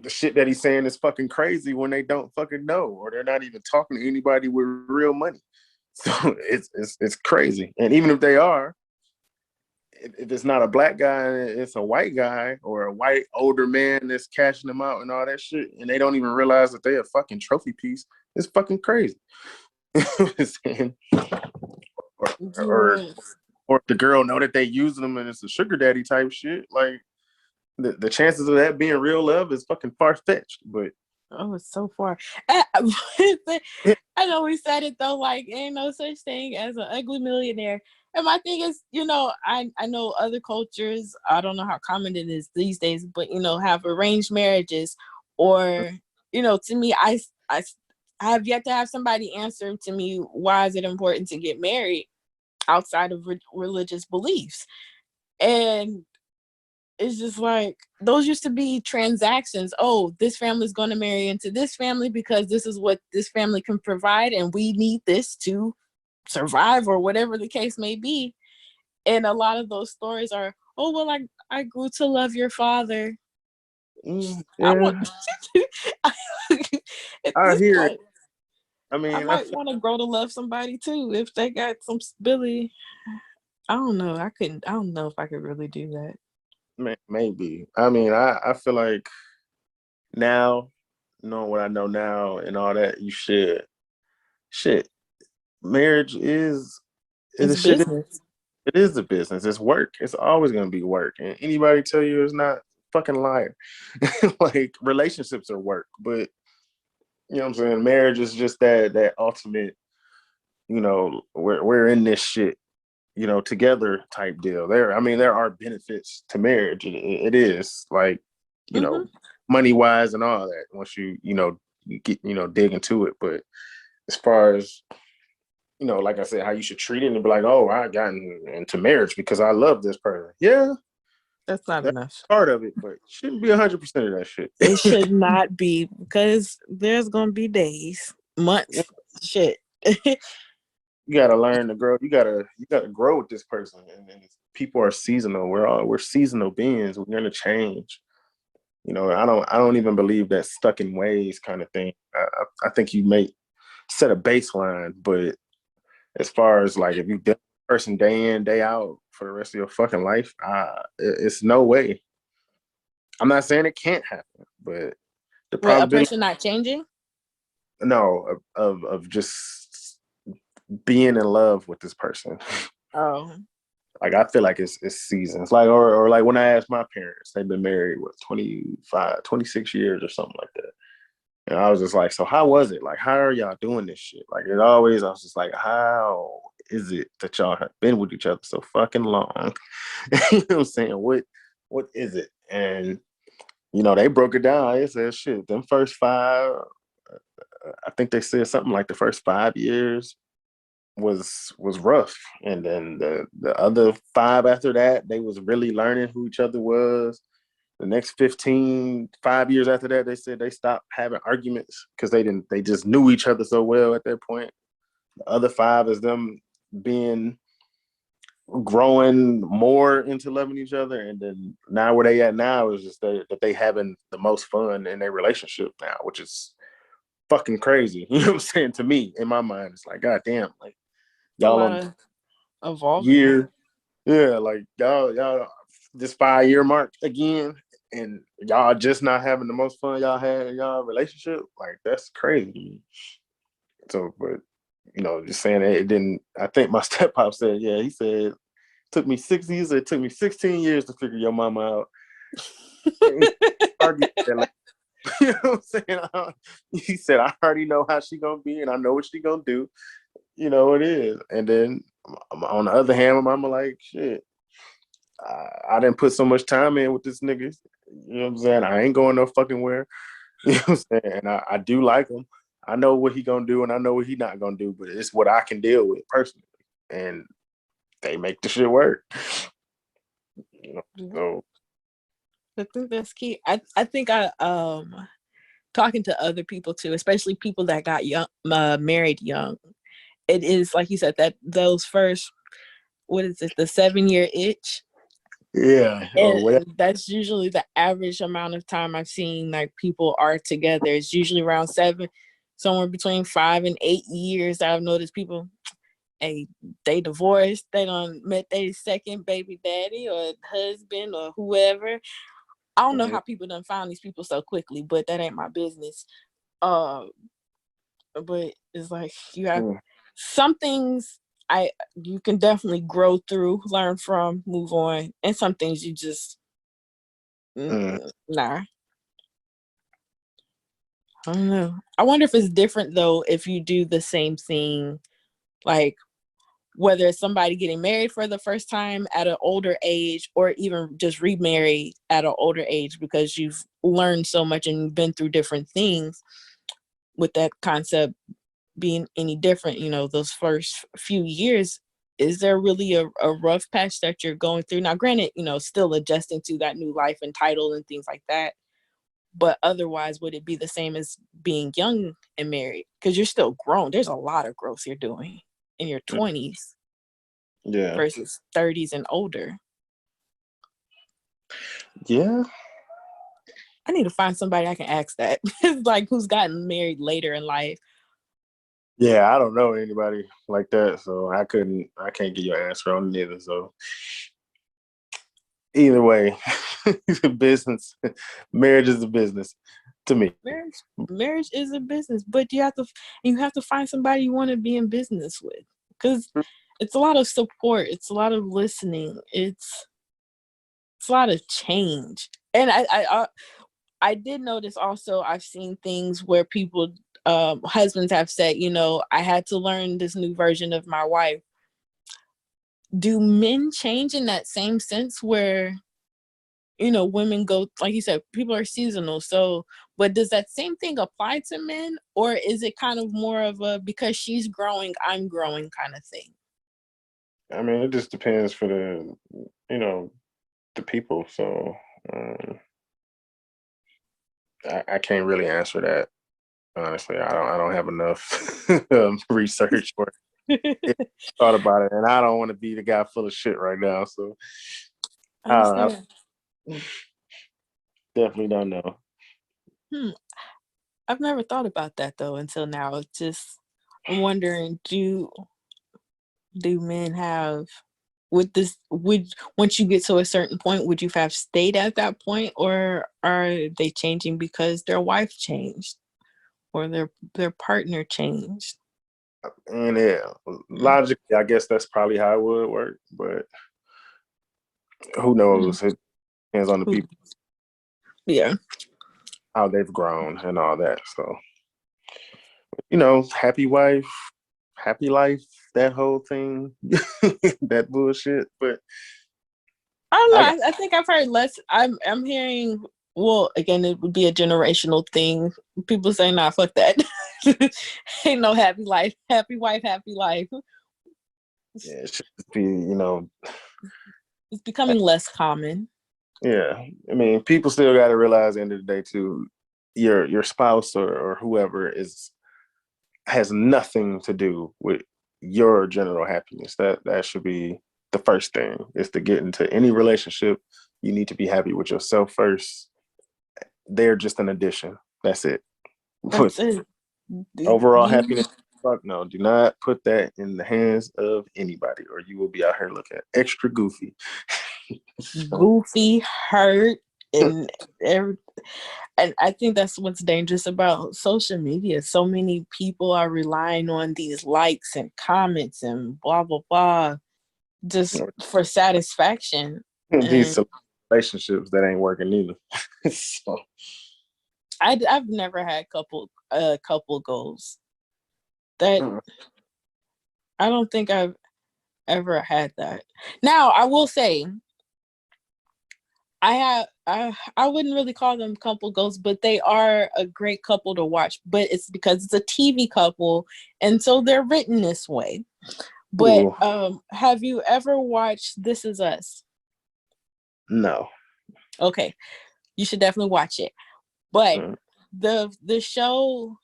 the shit that he's saying is fucking crazy when they don't fucking know or they're not even talking to anybody with real money. So it's crazy. And even if they are, if it's not a black guy, it's a white guy or a white older man that's cashing them out and all that shit, and they don't even realize that they're a fucking trophy piece. It's fucking crazy. or, or yes. or if the girl know that they using them and it's a sugar daddy type shit, like the chances of that being real love is fucking far fetched. But Oh, it's so far. I know we said it though, like ain't no such thing as an ugly millionaire. And my thing is, I know other cultures, I don't know how common it is these days, but have arranged marriages or, to me, I have yet to have somebody answer to me, why is it important to get married outside of religious beliefs? And it's just like those used to be transactions. Oh, this family's going to marry into this family because this is what this family can provide, and we need this to survive, or whatever the case may be. And a lot of those stories are, oh well, I grew to love your father. I want yeah, at I this hear it. point, I I mean, I might feel want to grow to love somebody too if they got some stability. I don't know. I don't know if I could really do that. maybe. I mean, I feel like now, knowing what I know now and all that, you should shit. Marriage is It's a shit. business. It is a business. It's work. It's always gonna be work. And anybody tell you it's not, fucking liar. Like relationships are work, but you know what I'm saying. Marriage is just that ultimate. We're in this shit. Together type deal. There are benefits to marriage. It is like Mm-hmm. money wise and all that. Once you get dig into it, but as far as like I said, how you should treat it and be like, oh, I got into marriage because I love this person. Yeah, That's not that's enough. part of it, but shouldn't be 100% of that shit. It should not be, because there's gonna be days, months, shit. You gotta learn to grow. You gotta grow with this person, and people are seasonal. We're seasonal beings. We're gonna change. I don't even believe that stuck in ways kind of thing. I think you may set a baseline, but as far as like if you deal with a person day in day out for the rest of your fucking life, it's no way. I'm not saying it can't happen, but the What, a probability, person not changing? no, of just being in love with this person. Oh, Like I feel like it's seasons. Like or like when I asked my parents, they've been married what 25, 26 years or something like that. And I was just like, so how was it? Like, how are y'all doing this shit? Like it always, I was just like, how is it that y'all have been with each other so fucking long? You know what I'm saying? What is it? And they broke it down. They said, shit, them first five, I think they said something like the first 5 years was rough, and then the other five after that, they was really learning who each other was. The next 5 years after that, they said they stopped having arguments because they just knew each other so well at that point. The other five is them being growing more into loving each other, and then now where they at now is just that they having the most fun in their relationship now, which is fucking crazy. You know what I'm saying? To me, in my mind, it's like, God damn, like It's a y'all lot on of evolving. year, yeah, like y'all this 5 year mark again, and y'all just not having the most fun y'all had in y'all relationship. Like that's crazy. So, but just saying it didn't. I think my step pop said, yeah, he said took me 6 years. It took me 16 years to figure your mama out. Argue that, like, you know what I'm saying? He said, I already know how she gonna be, and I know what she gonna do. You know what it is. And then on the other hand, my mama like, shit, I didn't put so much time in with this nigga. You know what I'm saying? I ain't going no fucking where. You know what I'm saying? And I do like him. I know what he gonna do, and I know what he not gonna do, but it's what I can deal with personally. And they make the shit work. So I think that's key. I think talking to other people too, especially people that got young, married young. It is like you said that those first, what is it, the 7-year itch, yeah, or whatever. and that's usually the average amount of time I've seen like people are together. It's usually around 7, somewhere between 5 and 8 years. That I've noticed people, hey, they divorced, they done met their second baby daddy or husband or whoever. I don't know how people done found these people so quickly, but that ain't my business. Uh, but it's like you have some things you can definitely grow through, learn from, move on, and some things you just nah. I don't know. I wonder if it's different though if you do the same thing, like whether it's somebody getting married for the first time at an older age or even just remarried at an older age because you've learned so much and been through different things, with that concept being any different, those first few years, is there really a rough patch that you're going through? Now, granted, still adjusting to that new life and title and things like that. But otherwise, would it be the same as being young and married? Because you're still grown. There's a lot of growth you're doing in your 20s Yeah. versus 30s and older. Yeah. I need to find somebody I can ask that. Like who's gotten married later in life. Yeah, I don't know anybody like that, so I can't give you an answer on it either. So either way, business, marriage is a business to me. Marriage is a business, but you have to find somebody you want to be in business with, because it's a lot of support, it's a lot of listening, it's a lot of change. And I did notice also, I've seen things where people, husbands have said, I had to learn this new version of my wife. Do men change in that same sense where women go, like you said, people are seasonal. So, but does that same thing apply to men, or is it kind of more of a because she's growing, I'm growing kind of thing? I mean, it just depends for the people. So I can't really answer that honestly. I don't have enough research or thought about it, and I don't want to be the guy full of shit right now. So I I understand. definitely don't know. I've never thought about that though until now. It's just, I'm wondering, do men have, would once you get to a certain point, would you have stayed at that point, or are they changing because their wife changed or their partner changed? And yeah, logically, I guess that's probably how it would work, but who knows? It depends on the people, Yeah. how they've grown and all that. So, happy wife, happy life, that whole thing, that bullshit. But I don't know. I got I think I've heard less. I'm hearing Well, again, it would be a generational thing. People say, "Nah, fuck that." Ain't no happy life, happy wife, happy life. Yeah, it should be, you know, It's becoming less common. yeah. I mean, people still got to realize at the end of the day too, your spouse or whoever is has nothing to do with your general happiness. That should be the first thing is to get into any relationship. You need to be happy with yourself first. They're just an addition. That's it. But That's it. overall You happiness, fuck no. Do not put that in the hands of anybody, or you will be out here looking extra goofy. So, goofy, hurt, and every, and I think that's what's dangerous about social media. So many people are relying on these likes and comments and blah blah blah just for satisfaction. these And relationships that ain't working either. So, I've never had couple goals. That I don't think I've ever had that. Now I will say I wouldn't really call them couple goals, but they are a great couple to watch. But it's because it's a TV couple, and so they're written this way. But ooh, have you ever watched This Is Us? no. Okay, you should definitely watch it. But Mm, the show,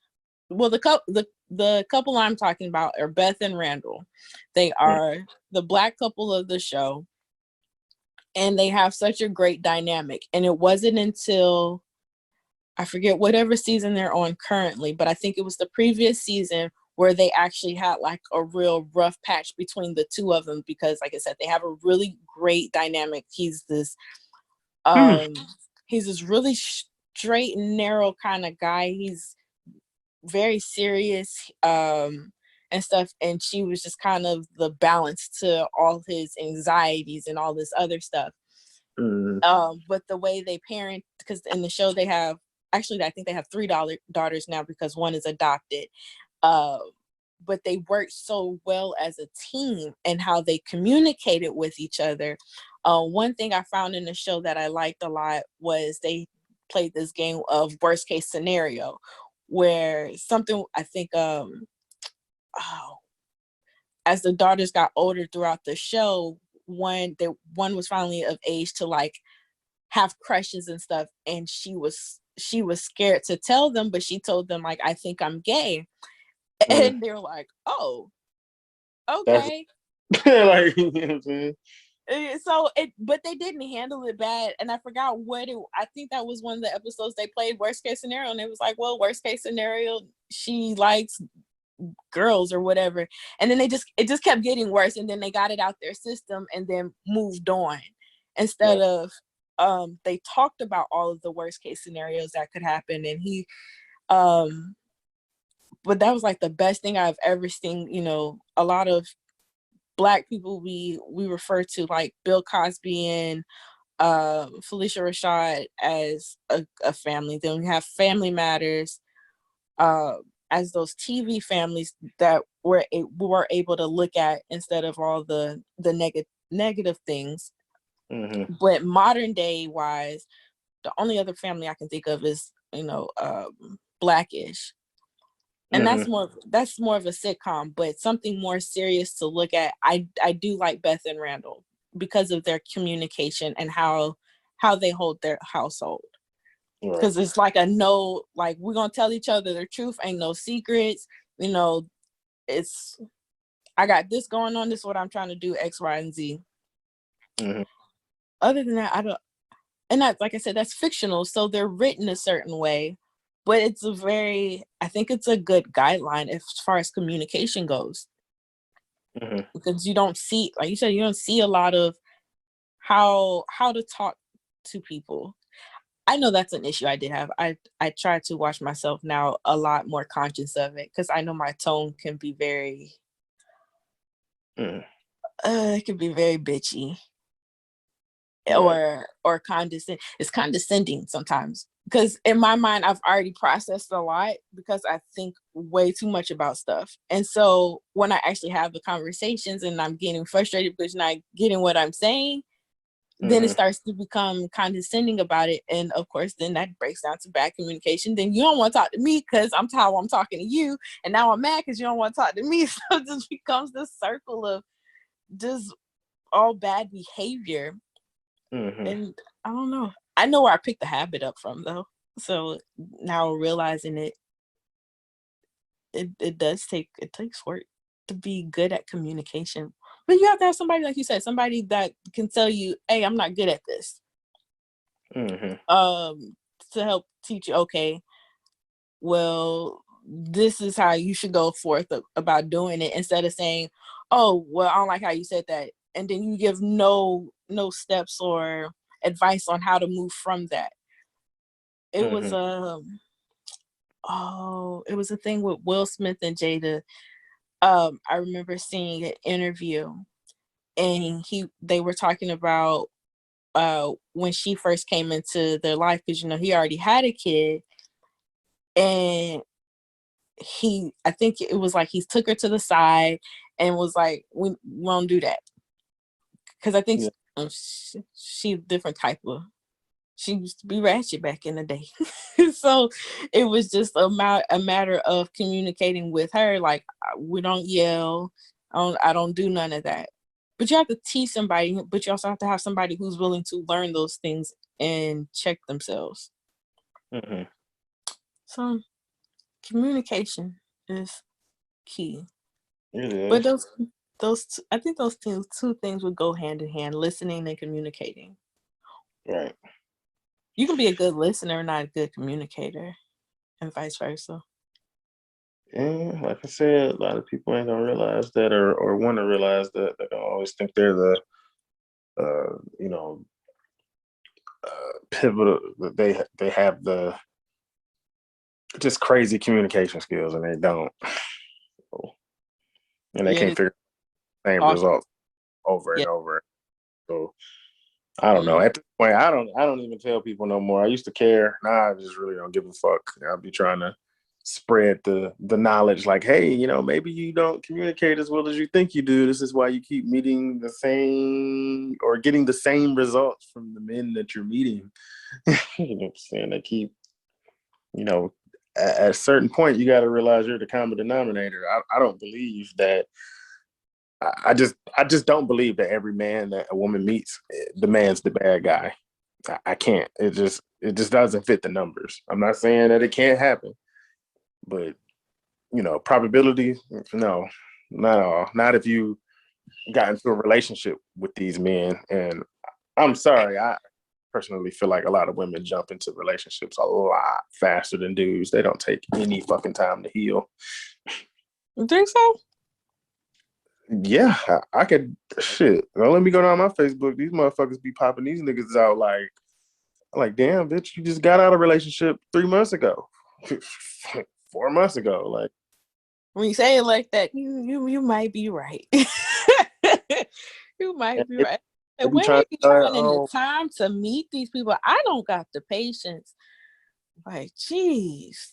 well, the couple I'm talking about are Beth and Randall. They mm, are the black couple of the show, and they have such a great dynamic. And it wasn't until I forget whatever season they're on currently, but I think it was the previous season where they actually had like a real rough patch between the two of them because, like I said, they have a really great dynamic. mm, Um, he's this really straight and narrow kind of guy. He's very serious, and stuff. And she was just kind of the balance to all his anxieties and all this other stuff. mm, But the way they parent, because in the show they have actually I think they have three daughters now because one is adopted. Uh, but they worked so well as a team and how they communicated with each other. One thing I found in the show that I liked a lot was they played this game of worst case scenario, where something I think oh, as the daughters got older throughout the show, one was finally of age to like have crushes and stuff, and she was scared to tell them, but she told them like, I think I'm gay. mm. And they're like, oh, That's okay. like, you know what I'm saying? So it, but they didn't handle it bad, and I forgot what it. I think that was one of the episodes they played worst case scenario, and it was like, well, worst case scenario, she likes girls or whatever, and then it just kept getting worse, and then they got it out their system, and then moved on instead Right. of they talked about all of the worst case scenarios that could happen, and he um but that was like the best thing I've ever seen. A lot of black people we refer to like Bill Cosby and Felicia Rashad as a family. Then we have Family Matters uh, as those TV families that were able to look at instead of all the negative things. Mm-hmm. But modern day wise, the only other family I can think of is Blackish, and Mm-hmm. that's more of a sitcom, but something more serious to look at. I do like Beth and Randall because of their communication and how they hold their household. Right. Because it's like a no, like we're gonna tell each other the truth, ain't no secrets. You know, it's I got this going on. This is what I'm trying to do. X, Y, and Z. Mm-hmm. Other than that, I don't. And that, like I said, that's fictional, so they're written a certain way. But I think it's a good guideline as far as communication goes, Mm-hmm. because you don't see, like you said, you don't see a lot of how to talk to people. I know that's an issue I did have. I try to watch myself now a lot more conscious of it because I know my tone can be very Mm-hmm. it can be very bitchy Right. or condescending. It's condescending sometimes because in my mind I've already processed a lot because I think way too much about stuff. And so when I actually have the conversations and I'm getting frustrated because you're not getting what I'm saying, then it starts to become condescending about it. And of course, then that breaks down to bad communication. Then you don't want to talk to me because I'm tired I'm talking to you. And now I'm mad because you don't want to talk to me. So it just becomes this circle of just all bad behavior. And I don't know. I know where I picked the habit up from though. So now realizing it takes work to be good at communication. But you have to have somebody, like you said, somebody that can tell you, hey, I'm not good at this. To help teach you, okay, well, this is how you should go forth about doing it, instead of saying, oh, well, I don't like how you said that. And then you give no steps or advice on how to move from that. It was it was a thing with Will Smith and Jada. I remember seeing an interview, and they were talking about when she first came into their life, because he already had a kid, and I think it was like he took her to the side and was like, we won't do that, because I think she's a different type of. She used to be ratchet back in the day. So it was just a matter of communicating with her. Like, we don't yell. I don't do none of that. But you have to teach somebody, but you also have to have somebody who's willing to learn those things and check themselves. So communication is key. It is. But I think those two things would go hand in hand: listening and communicating. Right. You can be a good listener, not a good communicator, and vice versa. Yeah, like I said, a lot of people ain't gonna realize that, or want to realize that. They don't always think they're the, pivotal. They have the just crazy communication skills, and they don't, and they can't figure the same results over and over. So I don't know. At this point, I don't even tell people no more. I used to care. Now I just really don't give a fuck. I'll be trying to spread the knowledge, like, hey, maybe you don't communicate as well as you think you do. This is why you keep meeting the same or getting the same results from the men that you're meeting. You know what I'm saying? They keep, at a certain point, you got to realize you're the common denominator. I don't believe that. I just don't believe that every man that a woman meets, the man's the bad guy. I can't. It just doesn't fit the numbers. I'm not saying that it can't happen, but probability, no, not all. Not if you got into a relationship with these men. And I'm sorry, I personally feel like a lot of women jump into relationships a lot faster than dudes. They don't take any fucking time to heal. You think so? Yeah, I could. Shit. Well, let me go down my Facebook. These motherfuckers be popping these niggas out like, damn, bitch, you just got out of a relationship 3 months ago, 4 months ago. Like, when you say it like that, you might be right. You might be right. And when are you finding the time to meet these people? I don't got the patience. Like, jeez.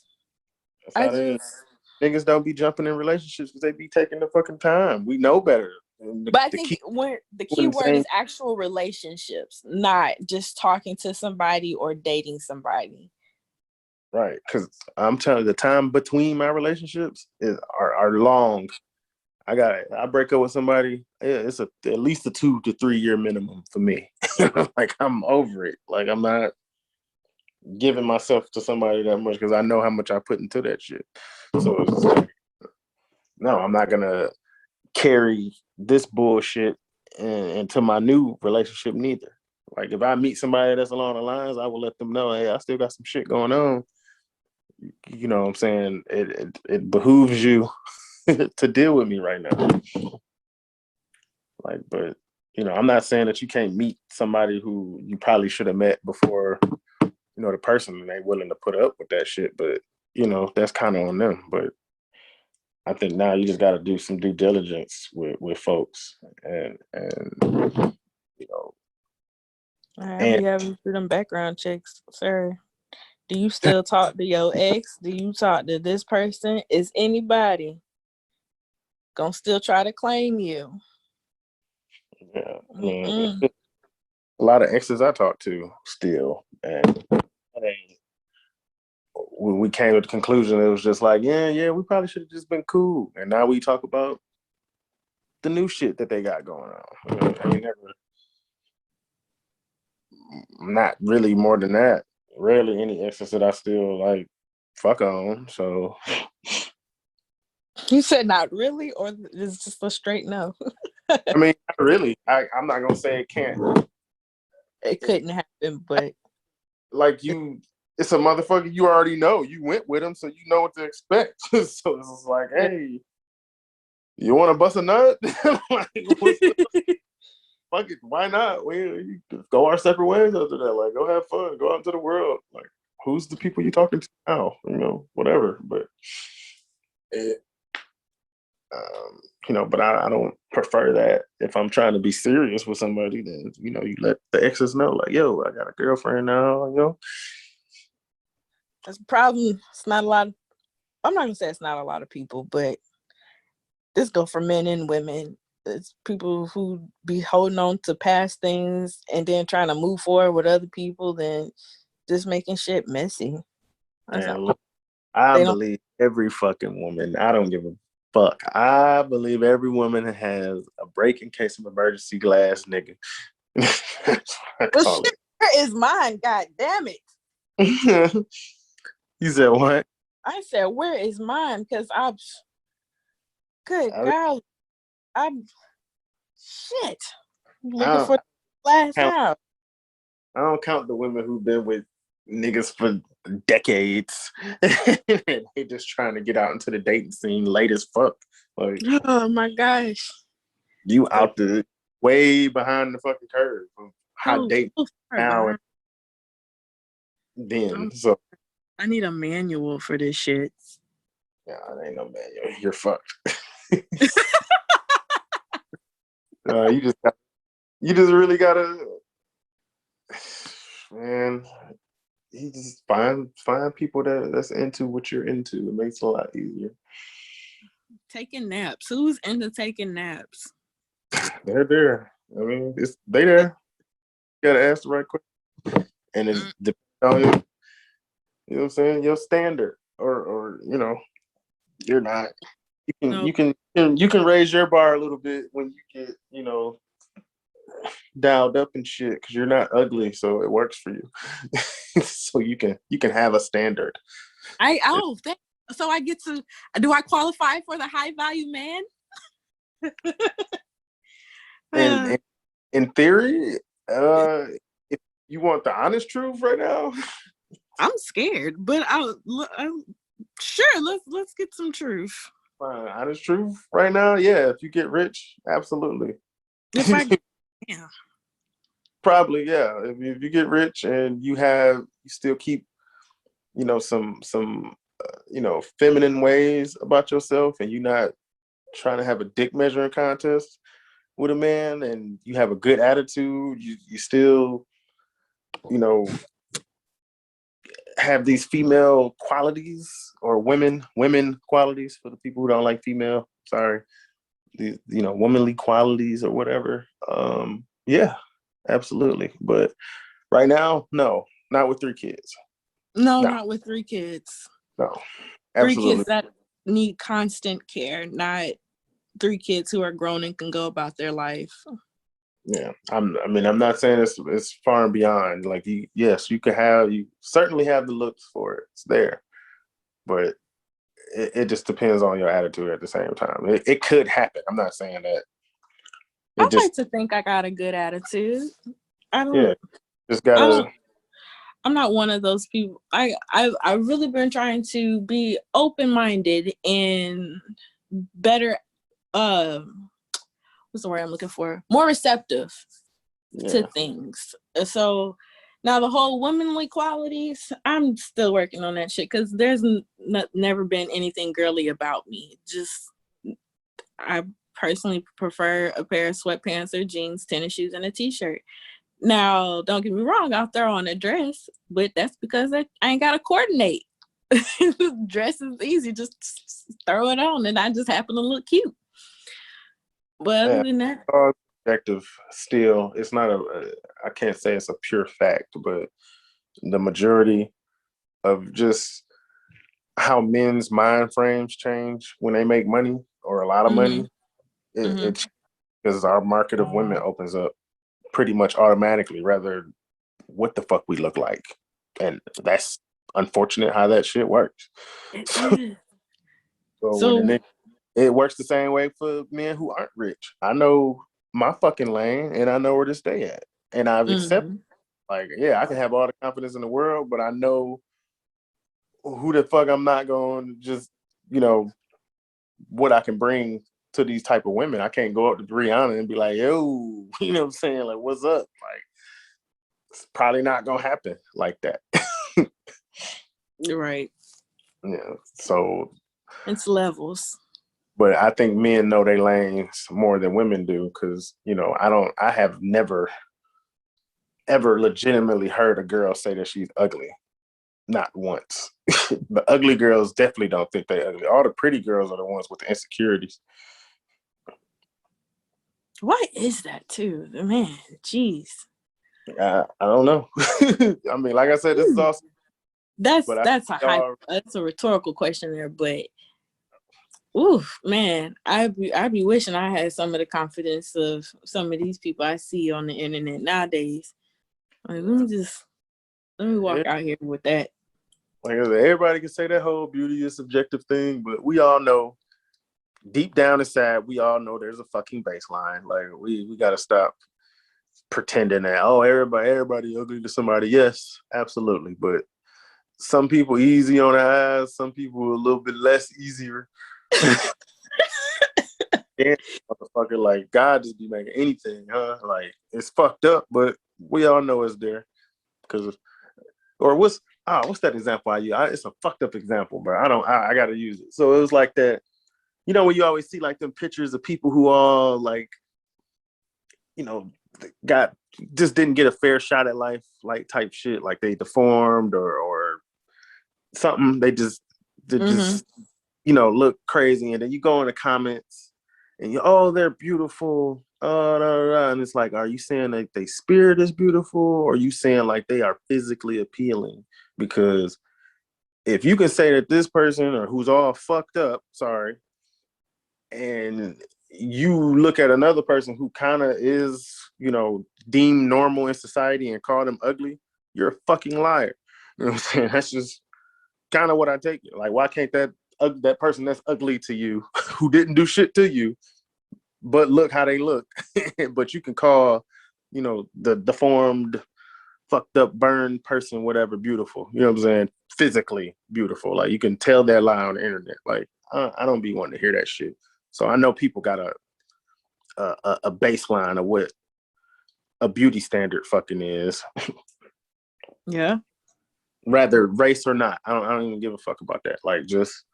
Niggas don't be jumping in relationships because they be taking the fucking time. We know better. But I think the key word is actual relationships, not just talking to somebody or dating somebody. Right, because I'm telling you, the time between my relationships are long. I break up with somebody, it's at least a 2 to 3 year minimum for me. Like, I'm over it. Like, I'm not giving myself to somebody that much because I know how much I put into that shit. So it's like, no, I'm not gonna carry this bullshit into my new relationship neither. Like, if I meet somebody that's along the lines, I will let them know, hey, I still got some shit going on. You know what I'm saying? It behooves you to deal with me right now. Like, but I'm not saying that you can't meet somebody who you probably should have met before, the person ain't willing to put up with that shit. But that's kind of on them. But I think now you just got to do some due diligence with folks, and I be having to do them background checks, sir. Do you still talk to your ex? Do you talk to this person? Is anybody gonna still try to claim you? Yeah, I mean, a lot of exes I talk to still, and when we came to the conclusion, it was just like, yeah, we probably should have just been cool. And now we talk about the new shit that they got going on. I mean, not really more than that. Rarely any exes that I still like fuck on. So You said not really, or it's just a straight no? I mean, not really. I'm not gonna say it can't. It couldn't happen, but Like it's a motherfucker you already know. You went with him, so you know what to expect. So it's like, hey, you want to bust a nut? Like, fuck it, why not? We go our separate ways after that. Like, go have fun, go out into the world. Like, who's the people you talking to now? Whatever. But it, but I don't prefer that. If I'm trying to be serious with somebody, then you let the exes know, like, yo, I got a girlfriend now. that's a problem. It's not a lot. I'm not gonna say it's not a lot of people, but this go for men and women. It's people who be holding on to past things and then trying to move forward with other people, then just making shit messy. And look, I believe every fucking woman. I don't give a fuck. I believe every woman has a break in case of emergency glass, nigga. Well, shit, where is mine? God damn it. You said what? I said, where is mine? Because good God, I'm shit. Looking for the glass house. I don't count the women who've been with niggas for decades. They just trying to get out into the dating scene late as fuck. Like, oh my gosh. You out the way behind the fucking curve of how dating now and then. So I need a manual for this shit. Yeah, it ain't no manual. You're fucked. You just really gotta, man. You just find people that's into what you're into. It makes it a lot easier. Taking naps. Who's into taking naps? They're there. I mean, they there. You gotta ask the right question, and it's depending on you. You know what I'm saying? Your standard, or you're not. You can raise your bar a little bit when you get dialed up and shit, because you're not ugly, so it works for you. So you can have a standard. So I get to, do I qualify for the high value man? And in theory, if you want the honest truth right now, I'm scared, but I'm sure. Let's get some truth. Honest truth right now, yeah. If you get rich, absolutely. Yeah. Probably, yeah. If you get rich and you still keep, some feminine ways about yourself, and you're not trying to have a dick measuring contest with a man, and you have a good attitude, you still, have these female qualities, or women qualities, for the people who don't like female. Sorry, the womanly qualities or whatever. Yeah, absolutely. But right now, no, not with 3 kids. No, not with 3 kids. No, absolutely. 3 kids that need constant care, not 3 kids who are grown and can go about their life. Yeah, I'm not saying it's far and beyond. Like, you certainly have the looks for it. It's there, but it just depends on your attitude at the same time. It could happen. I'm not saying that. I like to think I got a good attitude. I don't. Yeah, just gotta. I'm not one of those people. I've really been trying to be open-minded and better. What's the word I'm looking for? More receptive to things. So now the whole womanly qualities, I'm still working on that shit, because there's never been anything girly about me. Just, I personally prefer a pair of sweatpants or jeans, tennis shoes, and a t-shirt. Now, don't get me wrong, I'll throw on a dress, but that's because I ain't got to coordinate. Dress is easy, just throw it on, and I just happen to look cute. But other than that, subjective still. It's not I can't say it's a pure fact, but the majority of just how men's mind frames change when they make money or a lot of Mm-hmm. money, Mm-hmm. it's because our market of women opens up pretty much automatically, rather what the fuck we look like. And that's unfortunate how that shit works. It So, is. so when the So, nigga, it works the same way for men who aren't rich. I know my fucking lane and I know where to stay at. And I've accepted, mm-hmm. like, yeah, I can have all the confidence in the world, but I know who the fuck I'm not going to just, you know, what I can bring to these type of women. I can't go up to Brianna and be like, yo, you know what I'm saying? Like, what's up? Like, it's probably not going to happen like that. You're right. Yeah. So, It's levels. but I think men know their lanes more than women do because, you know, I have never, ever legitimately heard a girl say that she's ugly. Not once. The ugly girls definitely don't think they're ugly. All the pretty girls are the ones with the insecurities. Why is that too? Man, jeez. I don't know. I mean, like I said, this is awesome. That's But that's a rhetorical question there, but ooh, man, I be wishing I had some of the confidence of some of these people I see on the internet nowadays. Like, let me walk out here with that. like I said, everybody can say that whole beauty is subjective thing, but we all know deep down inside, we all know there's a fucking baseline. Like we gotta stop pretending that everybody ugly to somebody. Yes, absolutely. But some people easy on the eyes, some people a little bit less easier. Yeah, motherfucker, like God just be making anything, huh? Like it's fucked up, but we all know it's there. Cause or what's that example I use? It's a fucked up example, but I gotta use it. So it was like that, you know, when you always see like them pictures of people who all like, you know, got just didn't get a fair shot at life, like type shit, like they deformed or something. They Mm-hmm. just you know look crazy, and then you go in the comments and you oh they're beautiful, da, da, da. And it's like, are you saying that they spirit is beautiful, or are you saying like they are physically appealing? Because if you can say that this person or who's all fucked up, sorry, and you look at another person who kind of is, you know, deemed normal in society and call them ugly, you're a fucking liar. You know what I'm saying? That's just kind of what I take it. Like, why can't that person that's ugly to you, who didn't do shit to you, but look how they look, but you can call, you know, the deformed, fucked up, burned person, whatever, beautiful. You know what I'm saying? Physically beautiful. Like you can tell that lie on the internet. Like I don't be wanting to hear that shit. So I know people got a baseline of what a beauty standard fucking is. Yeah. Rather race or not. I don't even give a fuck about that. Like just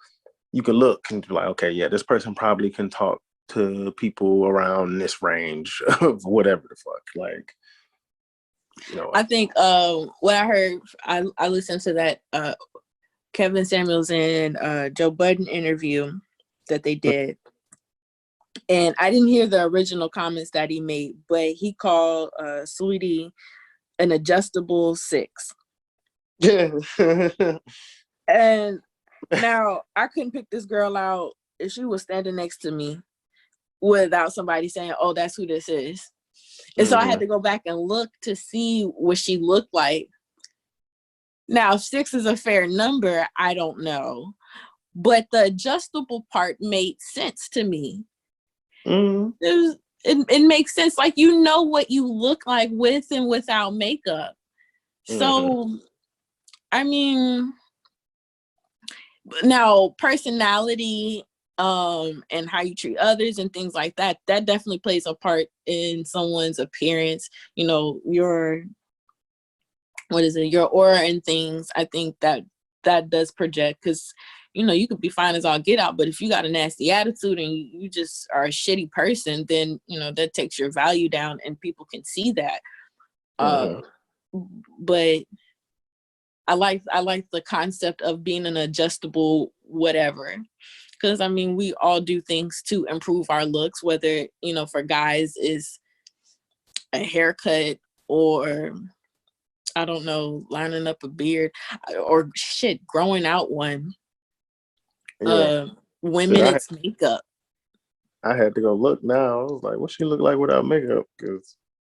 you can look and be like, okay, yeah, this person probably can talk to people around this range of whatever the fuck. Like, you know. I think what I heard, I listened to that Kevin Samuels and Joe Budden interview that they did. And I didn't hear the original comments that he made, but he called Sweetie an adjustable 6. Yeah. And now I couldn't pick this girl out if she was standing next to me without somebody saying, oh, that's who this is. And so I had to go back and look to see what she looked like. Now, if 6 is a fair number, I don't know. But the adjustable part made sense to me. Mm-hmm. It makes sense. Like, you know what you look like with and without makeup. So, I mean, now personality and how you treat others and things like that definitely plays a part in someone's appearance. You know, your aura and things. I think that does project, because you know you could be fine as all get out, but if you got a nasty attitude and you just are a shitty person, then you know that takes your value down and people can see that. But I like the concept of being an adjustable whatever, because I mean we all do things to improve our looks, whether you know for guys is a haircut, or I don't know, lining up a beard, or shit, growing out one. Yeah. Women, Shit, it's makeup. I had to go look now. I was like, what she look like without makeup? Because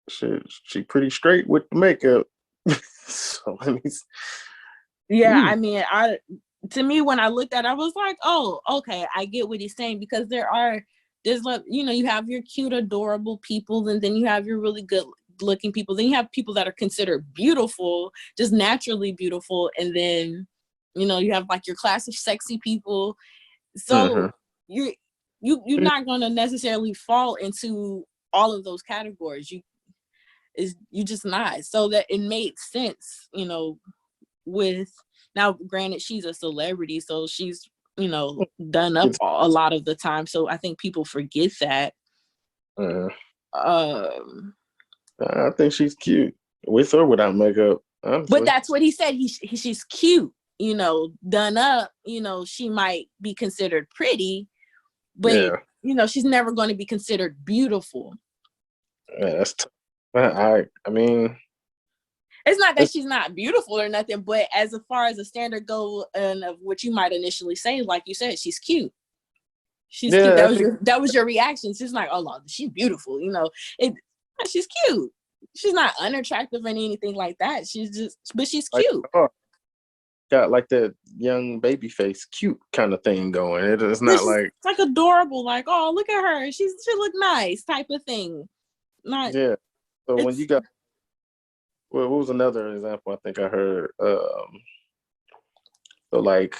she pretty straight with the makeup. So let me. Yeah, Ooh. I mean, to me, when I looked at it, I was like, oh, okay, I get what he's saying, because there's like, you have your cute, adorable people, and then you have your really good looking people. Then you have people that are considered beautiful, just naturally beautiful, and then you have like your class of sexy people. So you're not going to necessarily fall into all of those categories. You just not. So that it made sense, with, now granted, she's a celebrity, so she's done up a lot of the time, so I think people forget that. I think she's cute with or without makeup, honestly. But that's what he said. She's cute, done up, she might be considered pretty, but she's never going to be considered beautiful. Yeah, that's I mean, it's not that she's not beautiful or nothing, but as far as a standard go, and of what you might initially say, like you said, she's cute. She's cute. That was your reaction. She's like, oh, she's beautiful. She's cute. She's not unattractive or anything like that. But she's cute. Got like that young baby face, cute kind of thing going. It's not like adorable. Like, oh, look at her. She look nice type of thing. Not. Yeah. So when you got, well, what was another example? I think I heard. So like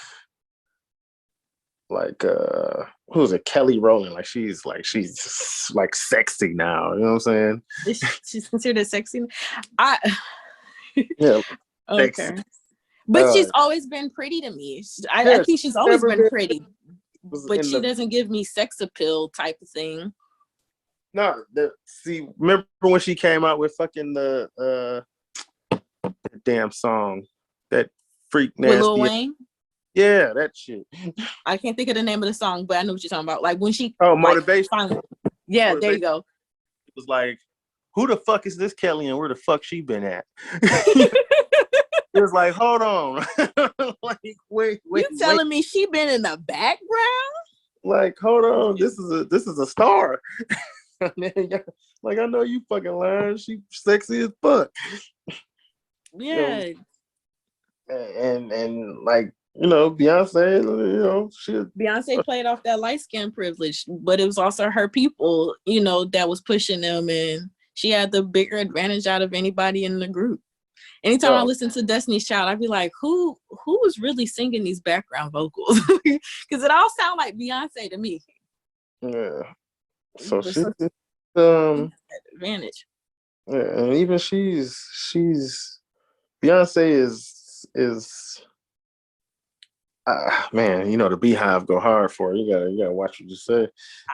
who was it? Kelly Rowland. Like she's like sexy now. You know what I'm saying? She's considered sexy. Yeah. Okay. Sexy. But she's always been pretty to me. I think she's always been pretty. But she doesn't give me sex appeal type of thing. No, see, remember when she came out with fucking the damn song, that Freak Nasty? With Lil Wayne? Yeah, that shit. I can't think of the name of the song, but I know what you're talking about. Like when she Motivation. Yeah, Motivation. There you go. It was like, who the fuck is this Kelly and where the fuck she been at? It was like, hold on. Like, wait. You telling me she been in the background? Like, hold on. This is a star. Like, I know you fucking lying. She sexy as fuck. Yeah. And like, Beyonce, Beyonce played off that light skin privilege, but it was also her people, that was pushing them, and she had the bigger advantage out of anybody in the group. Anytime I listen to Destiny's Child, I'd be like, who is really singing these background vocals? Because it all sound like Beyonce to me. Yeah. So she's advantage. Yeah, and even she's Beyonce is man, the Beehive go hard for her. You gotta watch what you say.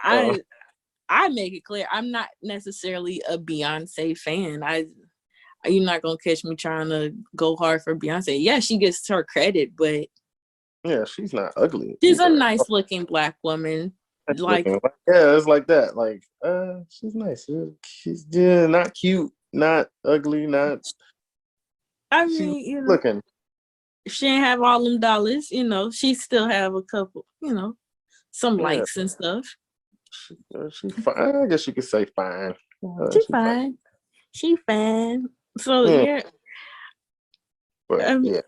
I make it clear I'm not necessarily a Beyonce fan. You're not gonna catch me trying to go hard for Beyonce. Yeah, she gets her credit, but yeah, she's not ugly. She's a nice looking Black woman. Like, yeah, it's like that. Like, she's nice. She's not cute, not ugly, not. I mean, looking. If she ain't have all them dollars, she still have a couple, some likes and stuff. She's fine. I guess you could say fine. She's fine. She fine. So yeah. But yeah,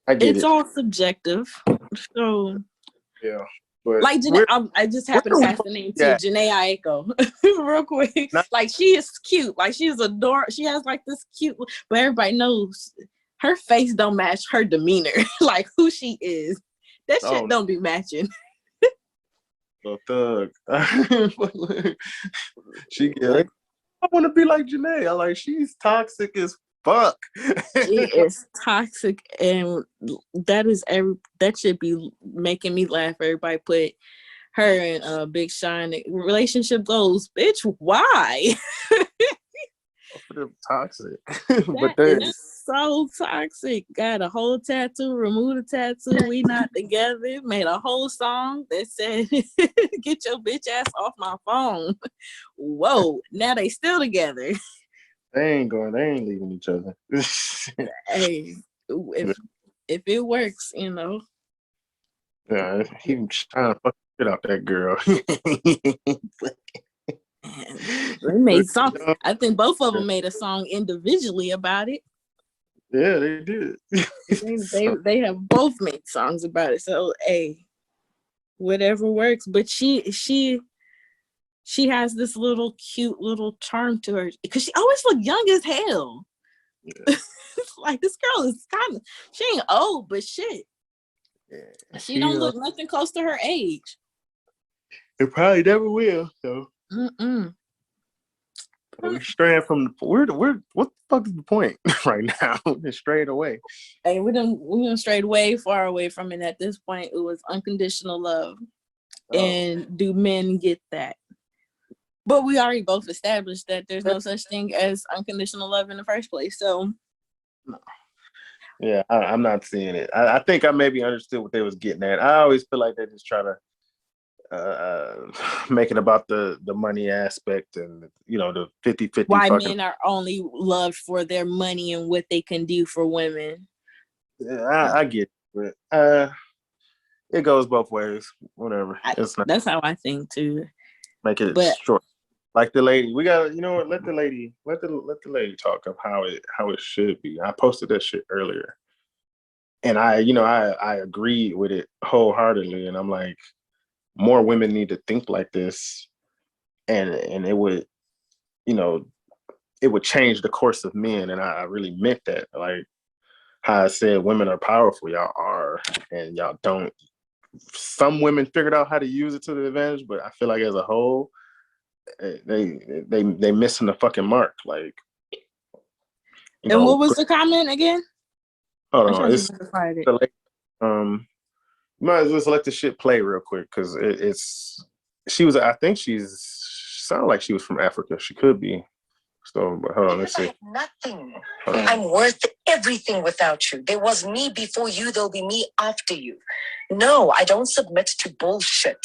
I get it's all subjective. So yeah. But like Janae, I just happened to pass the name too, Janae Aiko, real quick. Like she is cute. Like she's adorable. She has like this cute, but everybody knows her face don't match her demeanor. Like who she is. That shit don't be matching. A thug. I want to be like Janae. She's toxic as fuck. She is toxic, and that should be making me laugh. Everybody put her and Big Sean relationship goals. Bitch, why? Toxic. But is so toxic. Got a whole tattoo, removed a tattoo. We not together. Made a whole song that said, "Get your bitch ass off my phone." Whoa! Now they still together. They ain't leaving each other. Hey, if it works, Yeah, he was trying to fuck shit out that girl. they made song. I think both of them made a song individually about it. Yeah, they did. They have both made songs about it. So hey, whatever works. But she has this little cute little charm to her because she always look young as hell. Yeah. Like this girl is she ain't old, but shit. Yeah, she don't look nothing close to her age. It probably never will. So we're straying from the what the fuck is the point right now? We're strayed away. Hey, we done strayed way far away from it at this point. It was unconditional love. And do men get that? But we already both established that there's no such thing as unconditional love in the first place. So no. Yeah, I'm not seeing it. I think I maybe understood what they was getting at. I always feel like they just try to make it about the money aspect and the 50-50. Why men are only loved for their money and what they can do for women. Yeah, I get it, but it goes both ways. Whatever. That's how I think too. Make it short. Like the lady, we got let the lady talk of how it should be. I posted that shit earlier, and I agreed with it wholeheartedly. And I'm like, more women need to think like this, and it would, it would change the course of men. And I really meant that. Like how I said, women are powerful. Y'all are, and y'all don't. Some women figured out how to use it to the advantage, but I feel like as a whole, they missing the fucking mark. Like, and what was the comment again? Hold on, it's might as well just let the shit play real quick because she was. I think sounded like she was from Africa. She could be. So, but hold on, let's see. Nothing. I'm worth everything without you. There was me before you. There'll be me after you. No, I don't submit to bullshit.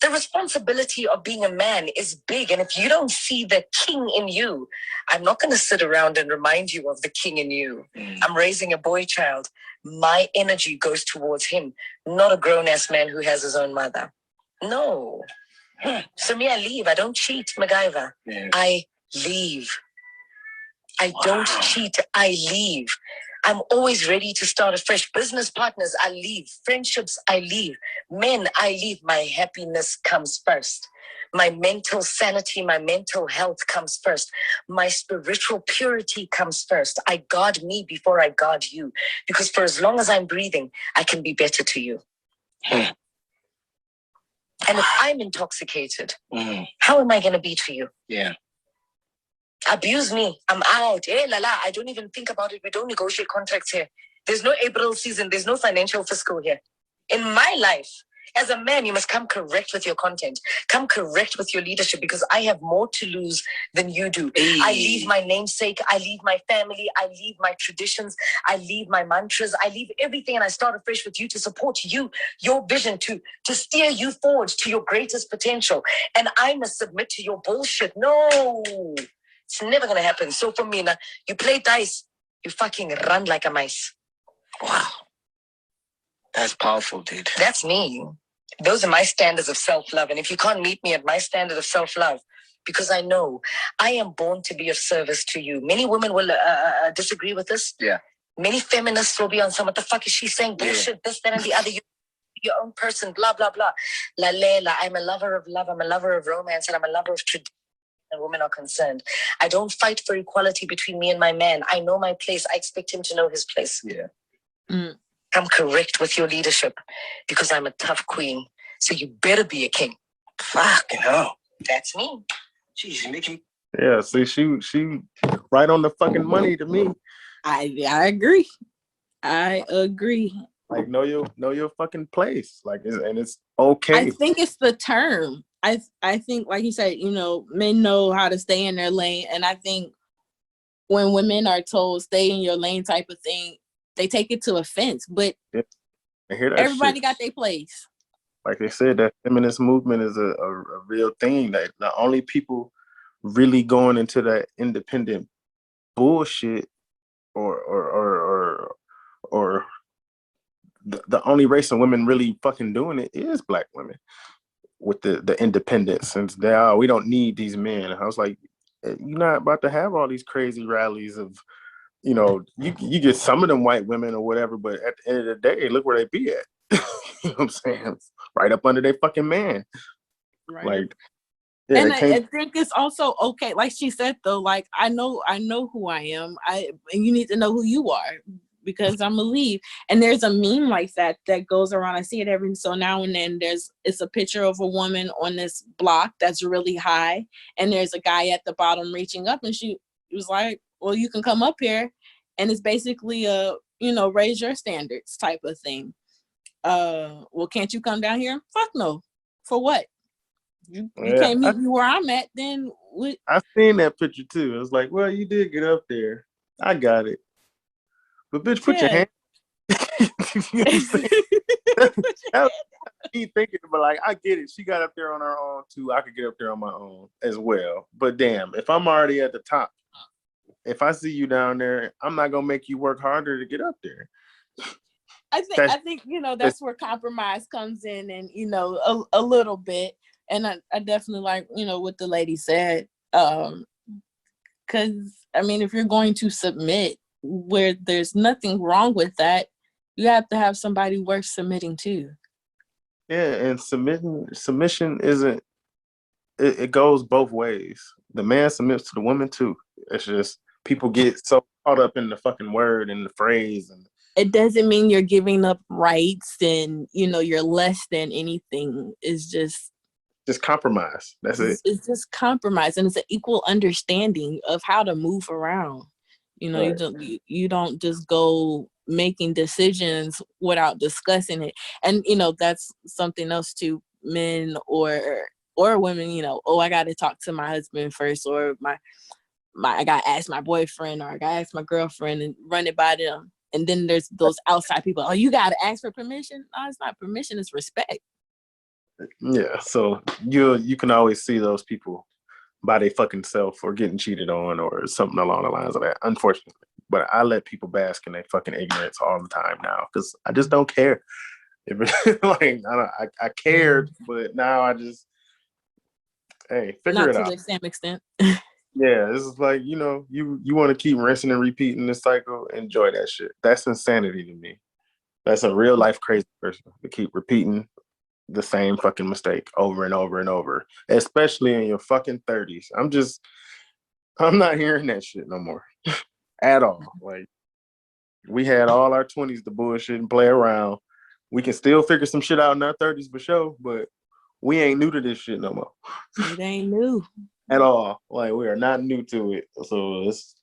The responsibility of being a man is big. And if you don't see the king in you, I'm not going to sit around and remind you of the king in you. I'm raising a boy child. My energy goes towards him, not a grown-ass man who has his own mother. No. So me, I leave. I don't cheat, MacGyver. Yeah. I leave. I don't cheat. I leave. I'm always ready to start afresh. Business partners, I leave. Friendships, I leave. Men, I leave. My happiness comes first. My mental sanity, my mental health comes first. My spiritual purity comes first. I guard me before I guard you. Because for as long as I'm breathing, I can be better to you. And if I'm intoxicated, how am I going to be to you? Yeah. Abuse me. I'm out. Hey, la. I don't even think about it. We don't negotiate contracts here. There's no April season. There's no financial fiscal here. In my life, as a man, you must come correct with your content. Come correct with your leadership because I have more to lose than you do. Hey. I leave my namesake. I leave my family. I leave my traditions. I leave my mantras. I leave everything and I start afresh with you to support you, your vision, to steer you forward to your greatest potential. And I must submit to your bullshit. No. It's never going to happen. So for me, now, you play dice, you fucking run like a mice. Wow. That's powerful, dude. That's me. Those are my standards of self-love. And if you can't meet me at my standard of self-love, because I know I am born to be of service to you. Many women will disagree with this. Yeah. Many feminists will be on some, what the fuck is she saying? Bullshit, this, that, and the other. Your own person, blah, blah, blah. La Lela, I'm a lover of love. I'm a lover of romance. And I'm a lover of tradition. And women are concerned. I don't fight for equality between me and my man. I know my place. I expect him to know his place. Yeah. I'm correct with your leadership because I'm a tough queen. So you better be a king. Fucking hell. That's me. Jeez, Mickey. Yeah, see, she right on the fucking money to me. I agree. I agree. Like know your fucking place. Like it's okay. I think it's the term. I think, like you said, men know how to stay in their lane. And I think when women are told stay in your lane type of thing, they take it to offense. But I hear that everybody shit. got their place. Like they said, that feminist movement is a real thing. That the only people really going into that independent bullshit or the only race of women really fucking doing it is black women with the independence, and we don't need these men. I was like, you're not about to have all these crazy rallies of, you get some of them white women or whatever, but at the end of the day, look where they be at. You know what I'm saying? Right up under their fucking man. Right. Like, yeah, and I think it's also okay. Like she said, though, like I know who I am. And you need to know who you are, because I'm gonna leave. And there's a meme like that goes around. I see it every so now and then. It's a picture of a woman on this block that's really high, and there's a guy at the bottom reaching up, and she was like, well, you can come up here. And it's basically a, raise your standards type of thing. Well, can't you come down here? Fuck no. For what? You can't meet me where I'm at, then what? I seen that picture too. It was like, well, you did get up there. I got it. But bitch, put your hand. You know what I'm saying? That was me thinking, but like, I get it. She got up there on her own too. I could get up there on my own as well. But damn, if I'm already at the top, if I see you down there, I'm not gonna make you work harder to get up there. I think that's where compromise comes in, and a little bit. And I definitely like, what the lady said. Because I mean, if you're going to submit, where there's nothing wrong with that, you have to have somebody worth submitting to. Yeah, and submission isn't. It goes both ways. The man submits to the woman too. It's just people get so caught up in the fucking word and the phrase, and it doesn't mean you're giving up rights and you're less than anything. It's just compromise. That's it. It's just compromise, and it's an equal understanding of how to move around. Right. You don't just go making decisions without discussing it. And that's something else too. Men or women, I got to talk to my husband first, or I got to ask my boyfriend, or I got to ask my girlfriend and run it by them. And then there's those outside people. Oh, you got to ask for permission? No, it's not permission. It's respect. Yeah. So you can always see those people by their fucking self or getting cheated on or something along the lines of that, unfortunately. But I let people bask in their fucking ignorance all the time now because I just don't care. Like, I cared, but now I just, hey, figure it out. Not to the same extent. Yeah, this is like, you want to keep rinsing and repeating this cycle, enjoy that shit. That's insanity to me. That's a real life crazy person to keep repeating the same fucking mistake over and over and over, especially in your fucking 30s. I'm not hearing that shit no more at all. Like, we had all our 20s to bullshit and play around. We can still figure some shit out in our 30s for sure, but we ain't new to this shit no more. It ain't new at all. Like, we are not new to it. So it's,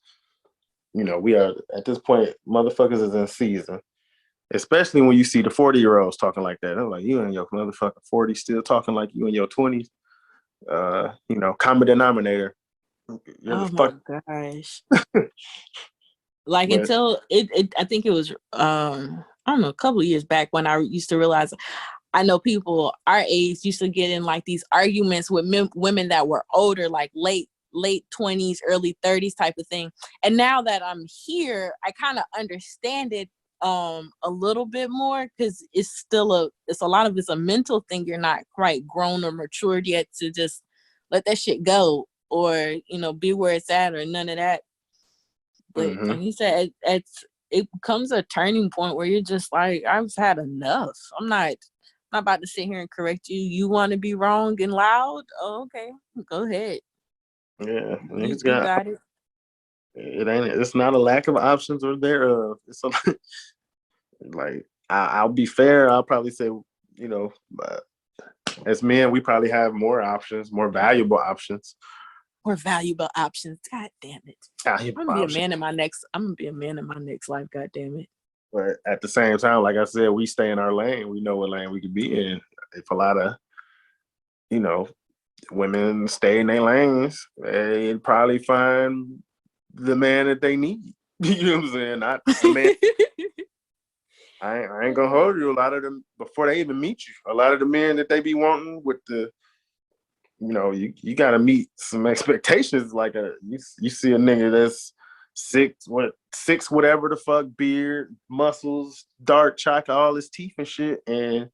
we are at this point, motherfuckers is in season. Especially when you see the 40-year-olds talking like that. I'm like, you in your motherfucking 40s still talking like you in your 20s. Common denominator. Oh my gosh. Like, until I think it was I don't know, a couple of years back when I used to realize, I know people our age used to get in like these arguments with women that were older, like late 20s, early 30s type of thing. And now that I'm here, I kind of understand it a little bit more, because it's a lot of it's a mental thing. You're not quite grown or matured yet to just let that shit go, or be where it's at, or none of that. But like you said, it becomes a turning point where you're just like, I've had enough. I'm not about to sit here and correct you. You want to be wrong and loud? Oh, okay, go ahead. Yeah, you got it. It's not a lack of options or thereof. It's like, I'll be fair. I'll probably say, as men, we probably have more options, more valuable options. More valuable options. God damn it. I'm gonna be a man in my next life. God damn it. But at the same time, like I said, we stay in our lane. We know what lane we could be in. If a lot of, women stay in their lanes, they'd probably find the man that they need. You know what I'm saying? Not the man. I ain't gonna hold you. A lot of them, before they even meet you, a lot of the men that they be wanting with the, you got to meet some expectations. Like you see a nigga that's six whatever the fuck, beard, muscles, dark chocolate, all his teeth and shit, and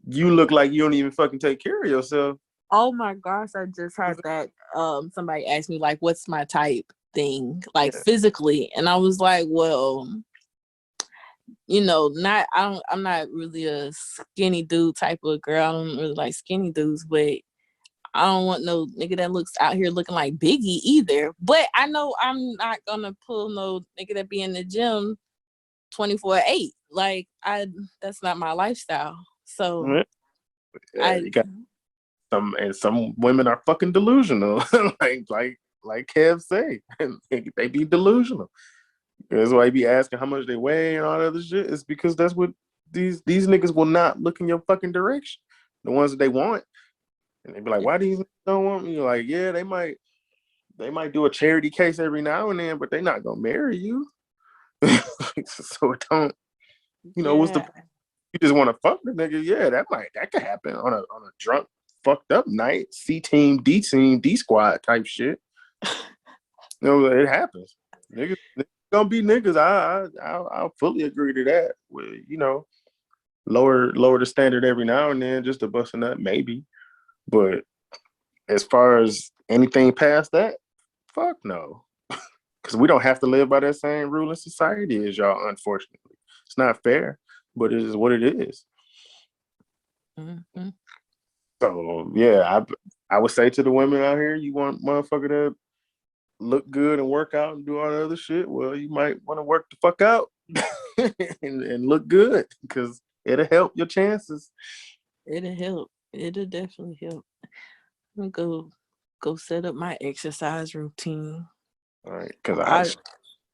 you look like you don't even fucking take care of yourself. Oh my gosh, I just had that. Somebody asked me like, "What's my type?" thing, like physically, and I was like, "Well, I'm not really a skinny dude type of girl. I don't really like skinny dudes, but I don't want no nigga that looks out here looking like Biggie either. But I know I'm not gonna pull no nigga that be in the gym 24/8. Like that's not my lifestyle. So you got some women are fucking delusional, like Kev say, they be delusional. That's why he be asking how much they weigh and all that other shit. It's because that's what these niggas will not look in your fucking direction. The ones that they want, and they be like, "Why do you don't want me?" You're like, yeah, they might do a charity case every now and then, but they not gonna marry you. So it don't, what's the? You just want to fuck the nigga? Yeah, that could happen on a drunk, fucked up night. C team, D squad type shit. It happens. Niggas gonna be niggas. I'll fully agree to that. With lower the standard every now and then just to bust a nut, maybe. But as far as anything past that, fuck no. Because we don't have to live by that same rule in society as y'all, unfortunately. It's not fair, but it is what it is. Mm-hmm. So yeah, I would say to the women out here, you want motherfucker to look good and work out and do all the other shit, well, you might want to work the fuck out and look good, because it'll help your chances. It'll help. It'll definitely help. I'm gonna go set up my exercise routine. All right, because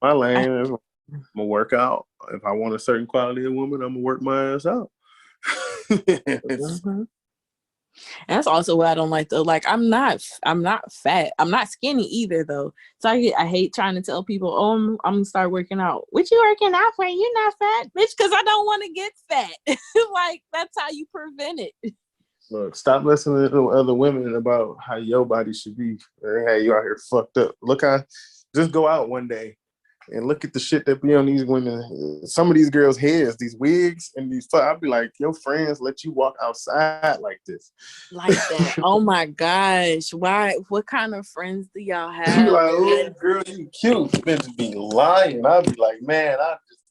my lane is I'm gonna work out. If I want a certain quality of woman, I'm gonna work my ass out. Mm-hmm. And that's also what I don't like though. Like I'm not fat. I'm not skinny either though. So I hate trying to tell people, oh, I'm gonna start working out. What you working out for? You're not fat, bitch, because I don't want to get fat. Like that's how you prevent it. Look, stop listening to other women about how your body should be. Hey, you out here fucked up. Just go out one day and look at the shit that be on these women. Some of these girls' heads, these wigs, and these. I'll be like, your friends let you walk outside like this, like that. Oh my gosh, why? What kind of friends do y'all have? You be like, oh, girl, you cute. Bitch be lying. I'll be like, man,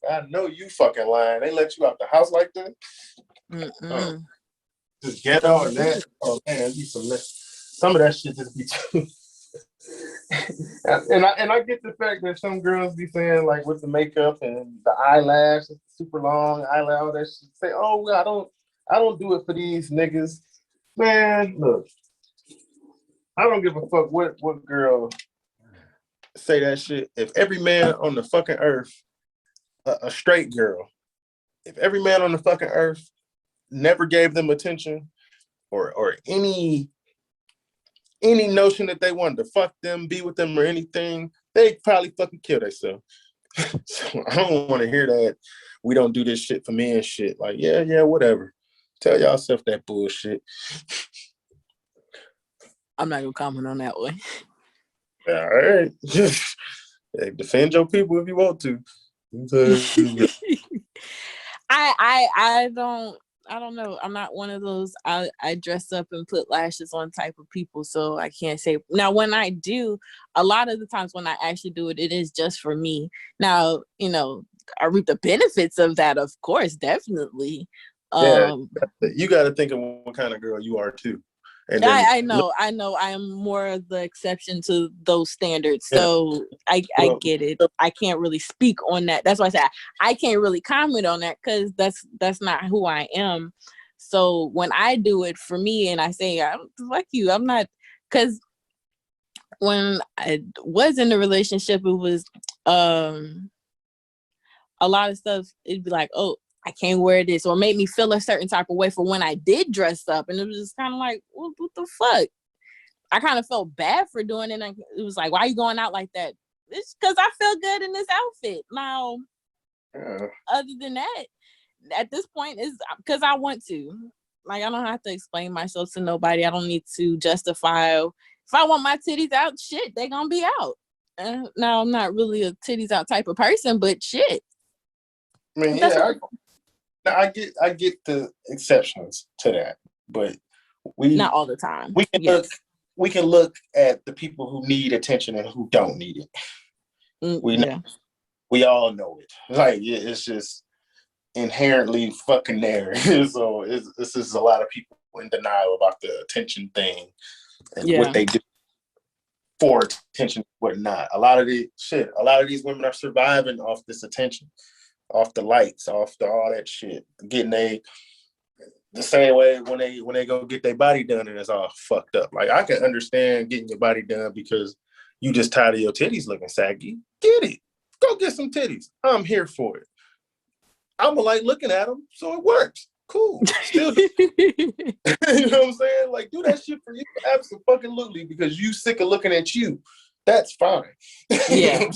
I know you fucking lying. They let you out the house like that. Just ghetto and that. Oh man, be some of that shit just be too. and I get the fact that some girls be saying like with the makeup and the eyelash, super long eyelash, all that shit. Say, oh, I don't do it for these niggas. Man, look, I don't give a fuck what girl say that shit. If every man on the fucking earth, a straight girl, if every man on the fucking earth never gave them attention or any notion that they wanted to fuck them, be with them or anything, they probably fucking kill themselves. So I don't want to hear that we don't do this shit for men shit. Like, yeah, whatever. Tell yourself that bullshit. I'm not gonna comment on that one. All right. Hey, defend your people if you want to. I don't know. I'm not one of those I dress up and put lashes on type of people, so I can't say. Now, when I do, a lot of the times when I actually do it, it is just for me. Now, I reap the benefits of that, of course, definitely. Yeah, you got to think of what kind of girl you are too. And then, I know. I am more of the exception to those standards. So I get it. I can't really speak on that. That's why I said I can't really comment on that because that's not who I am. So when I do it for me and I say, fuck you, I'm not, because when I was in a relationship, it was a lot of stuff, it'd be like, oh, I can't wear this, or make me feel a certain type of way for when I did dress up. And it was just kind of like, what the fuck? I kind of felt bad for doing it. And it was like, why are you going out like that? It's because I feel good in this outfit. Now, other than that, at this point, it's because I want to. Like, I don't have to explain myself to nobody. I don't need to justify. If I want my titties out, shit, they gonna be out. Now I'm not really a titties out type of person, but shit. I mean, yeah, I get the exceptions to that, but not all the time. We can look at the people who need attention and who don't need it. We know, we all know it. Like it's just inherently fucking there. So it's just a lot of people in denial about the attention thing and what they do for attention, whatnot. A lot of these women are surviving off this attention, off the likes, off the all that shit, getting the same way when they go get their body done and it's all fucked up. Like I can understand getting your body done because you just tired of your titties looking saggy. Get it. Go get some titties. I'm here for it. I'm like looking at them, so it works. Cool. Still do. You know what I'm saying? Like do that shit for you. Absolutely, because you sick of looking at you. That's fine. Yeah.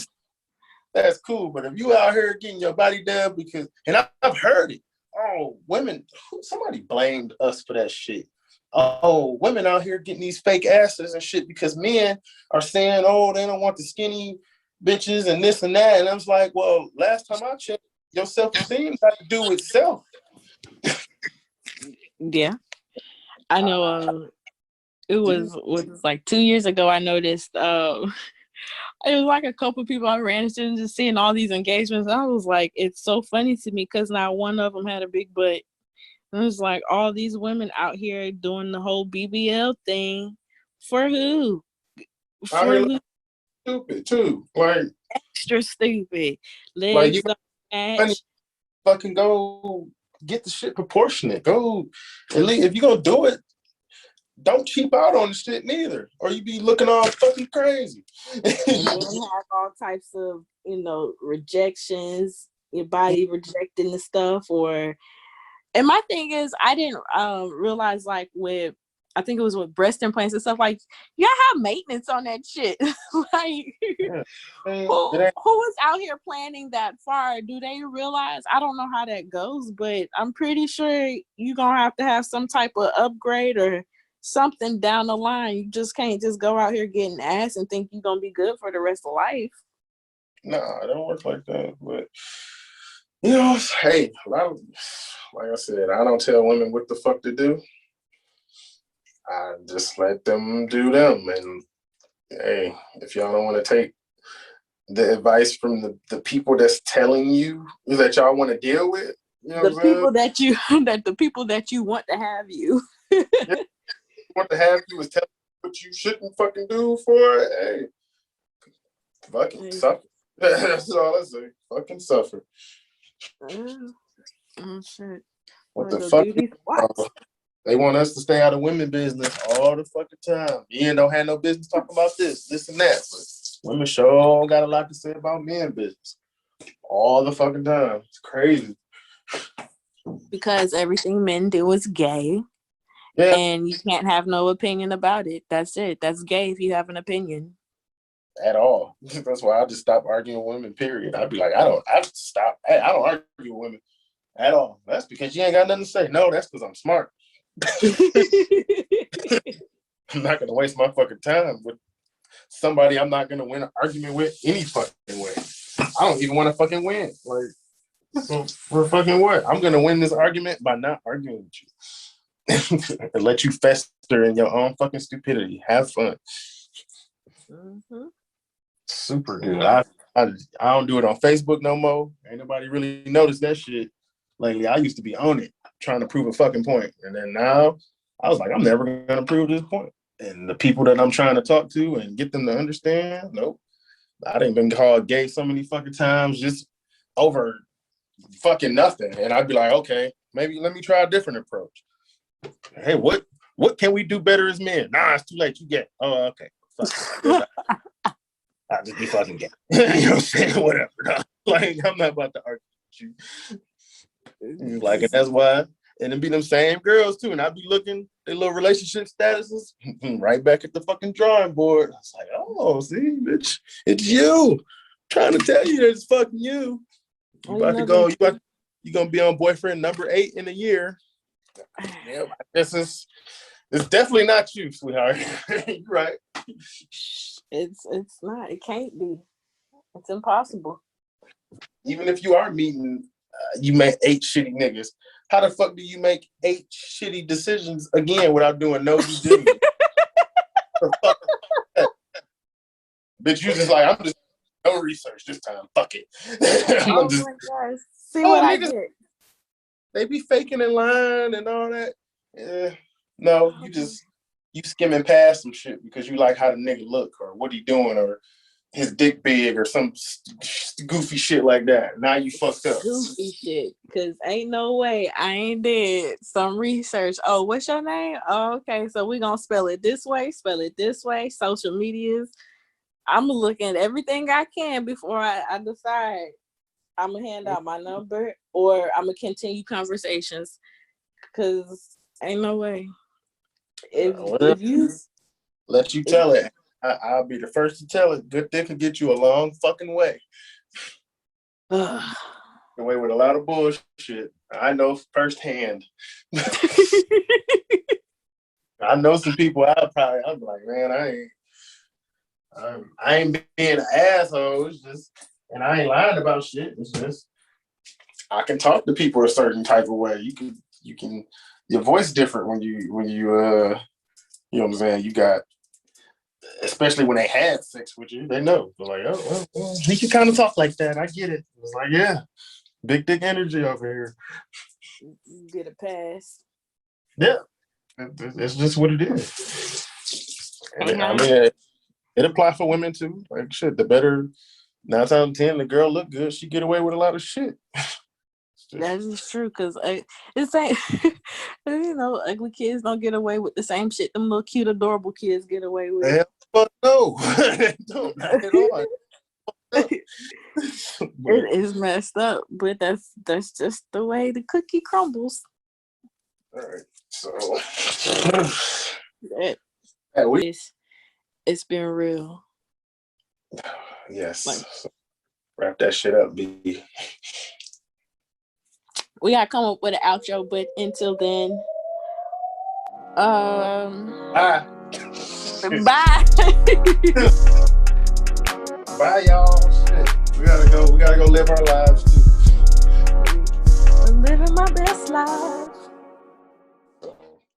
That's cool. But if you out here getting your body done because, and I've heard it. Oh, women, somebody blamed us for that shit. Oh, women out here getting these fake asses and shit because men are saying, oh, they don't want the skinny bitches and this and that. And I was like, well, last time I checked, your self-esteem got to do with self. Yeah. I know it was like 2 years ago I noticed it was like a couple of people I ran into and just seeing all these engagements. I was like, it's so funny to me because now one of them had a big butt. And it was like all these women out here doing the whole BBL thing. For who? For who? Stupid too. Like extra stupid. Legs like you don't match. Fucking go get the shit proportionate. Go at least if you're gonna do it, don't cheap out on the shit neither, or you be looking all fucking crazy. And then have all types of, rejections, your body rejecting the stuff, and my thing is, I didn't realize like I think it was with breast implants and stuff, like you gotta have maintenance on that shit. Like who is out here planning that far? Do they realize? I don't know how that goes, but I'm pretty sure you're gonna have some type of upgrade or something down the line. You just can't just go out here getting ass and think you're gonna be good for the rest of life. Nah, it don't work like that. But hey, like I said, I don't tell women what the fuck to do. I just let them do them. And hey, if y'all don't want to take the advice from the people that's telling you that y'all want to deal with, the people that you want to have you. Want to have you is telling you what you shouldn't fucking do for it. Hey, fucking suffer. That's all I say. Fucking suffer. Oh shit. What the fuck? They want us to stay out of women business all the fucking time. Men don't have no business talking about this and that. But women sure got a lot to say about men business all the fucking time. It's crazy. Because everything men do is gay. Yeah. And you can't have no opinion about it. That's it. That's gay if you have an opinion. At all. That's why I just stopped arguing with women, period. I'd be like, I don't argue with women at all. That's because you ain't got nothing to say. No, that's because I'm smart. I'm not going to waste my fucking time with somebody I'm not going to win an argument with any fucking way. I don't even want to fucking win. Like, so for fucking what? I'm going to win this argument by not arguing with you. And let you fester in your own fucking stupidity. Have fun. Mm-hmm. Super good. I don't do it on Facebook no more. Ain't nobody really noticed that shit lately. I used to be on it trying to prove a fucking point. And then now I was like, I'm never going to prove this point. And the people that I'm trying to talk to and get them to understand, nope. I done been called gay so many fucking times just over fucking nothing. And I'd be like, okay, maybe let me try a different approach. Hey, what can we do better as men? Nah, it's too late. You get. Oh, okay. Fuck. I'll just be fucking gay. You know what I'm saying? Whatever. No. Like, I'm not about to argue with you. Like, and that's why. And it be them same girls too. And I'd be looking their little relationship statuses right back at the fucking drawing board. I was like, oh, see, bitch, it's you. I'm trying to tell you that it's fucking you. You about to go. You gonna be on boyfriend number 8 in a year. Yeah, it's definitely not you, sweetheart. You're right. It's not. It can't be. It's impossible. Even if you are meeting, you met 8 shitty niggas. How the fuck do you make 8 shitty decisions again without doing no due diligence? Bitch, you just like, I'm just no research this time. Fuck it. Oh just, my gosh. See what I niggas, get. they be faking in line and all that. No, you skimming past some shit because you like how the nigga look or what he doing or his dick big or some goofy shit like that. Now you fucked up. Goofy shit. Cause ain't no way I ain't did some research. Oh, what's your name? Oh, okay. So we gonna spell it this way, social medias. I'm looking at everything I can before I decide I'm gonna hand out my number or I'm gonna continue conversations. Cause ain't no way. If you let you tell it, I'll be the first to tell it. Good dick can get you a long fucking way. Away with a lot of bullshit. I know firsthand. I know some people. I'm like, man, I ain't being an asshole. It's just, and I ain't lying about shit. It's just, I can talk to people a certain type of way. You can, your voice different when you you know what I'm saying. You got, especially when they had sex with you, they know. They're like, oh, well, he can kind of talk like that. I get it. It's like, yeah, big dick energy over here. Get a pass. Yeah, it's just what it is. And I mean, it applies for women too. Like shit, the better 9 times out of 10 the girl look good, she get away with a lot of shit. That is true, because it's like ugly kids don't get away with the same shit them little cute, adorable kids get away with. Hell, fuck no, don't not at all. It is messed up, but that's just the way the cookie crumbles. All right, so it's been real. Yes, so wrap that shit up, B. We gotta come up with an outro, but until then, bye. Bye. Bye, y'all. Shit. We gotta go live our lives too. I'm living my best life.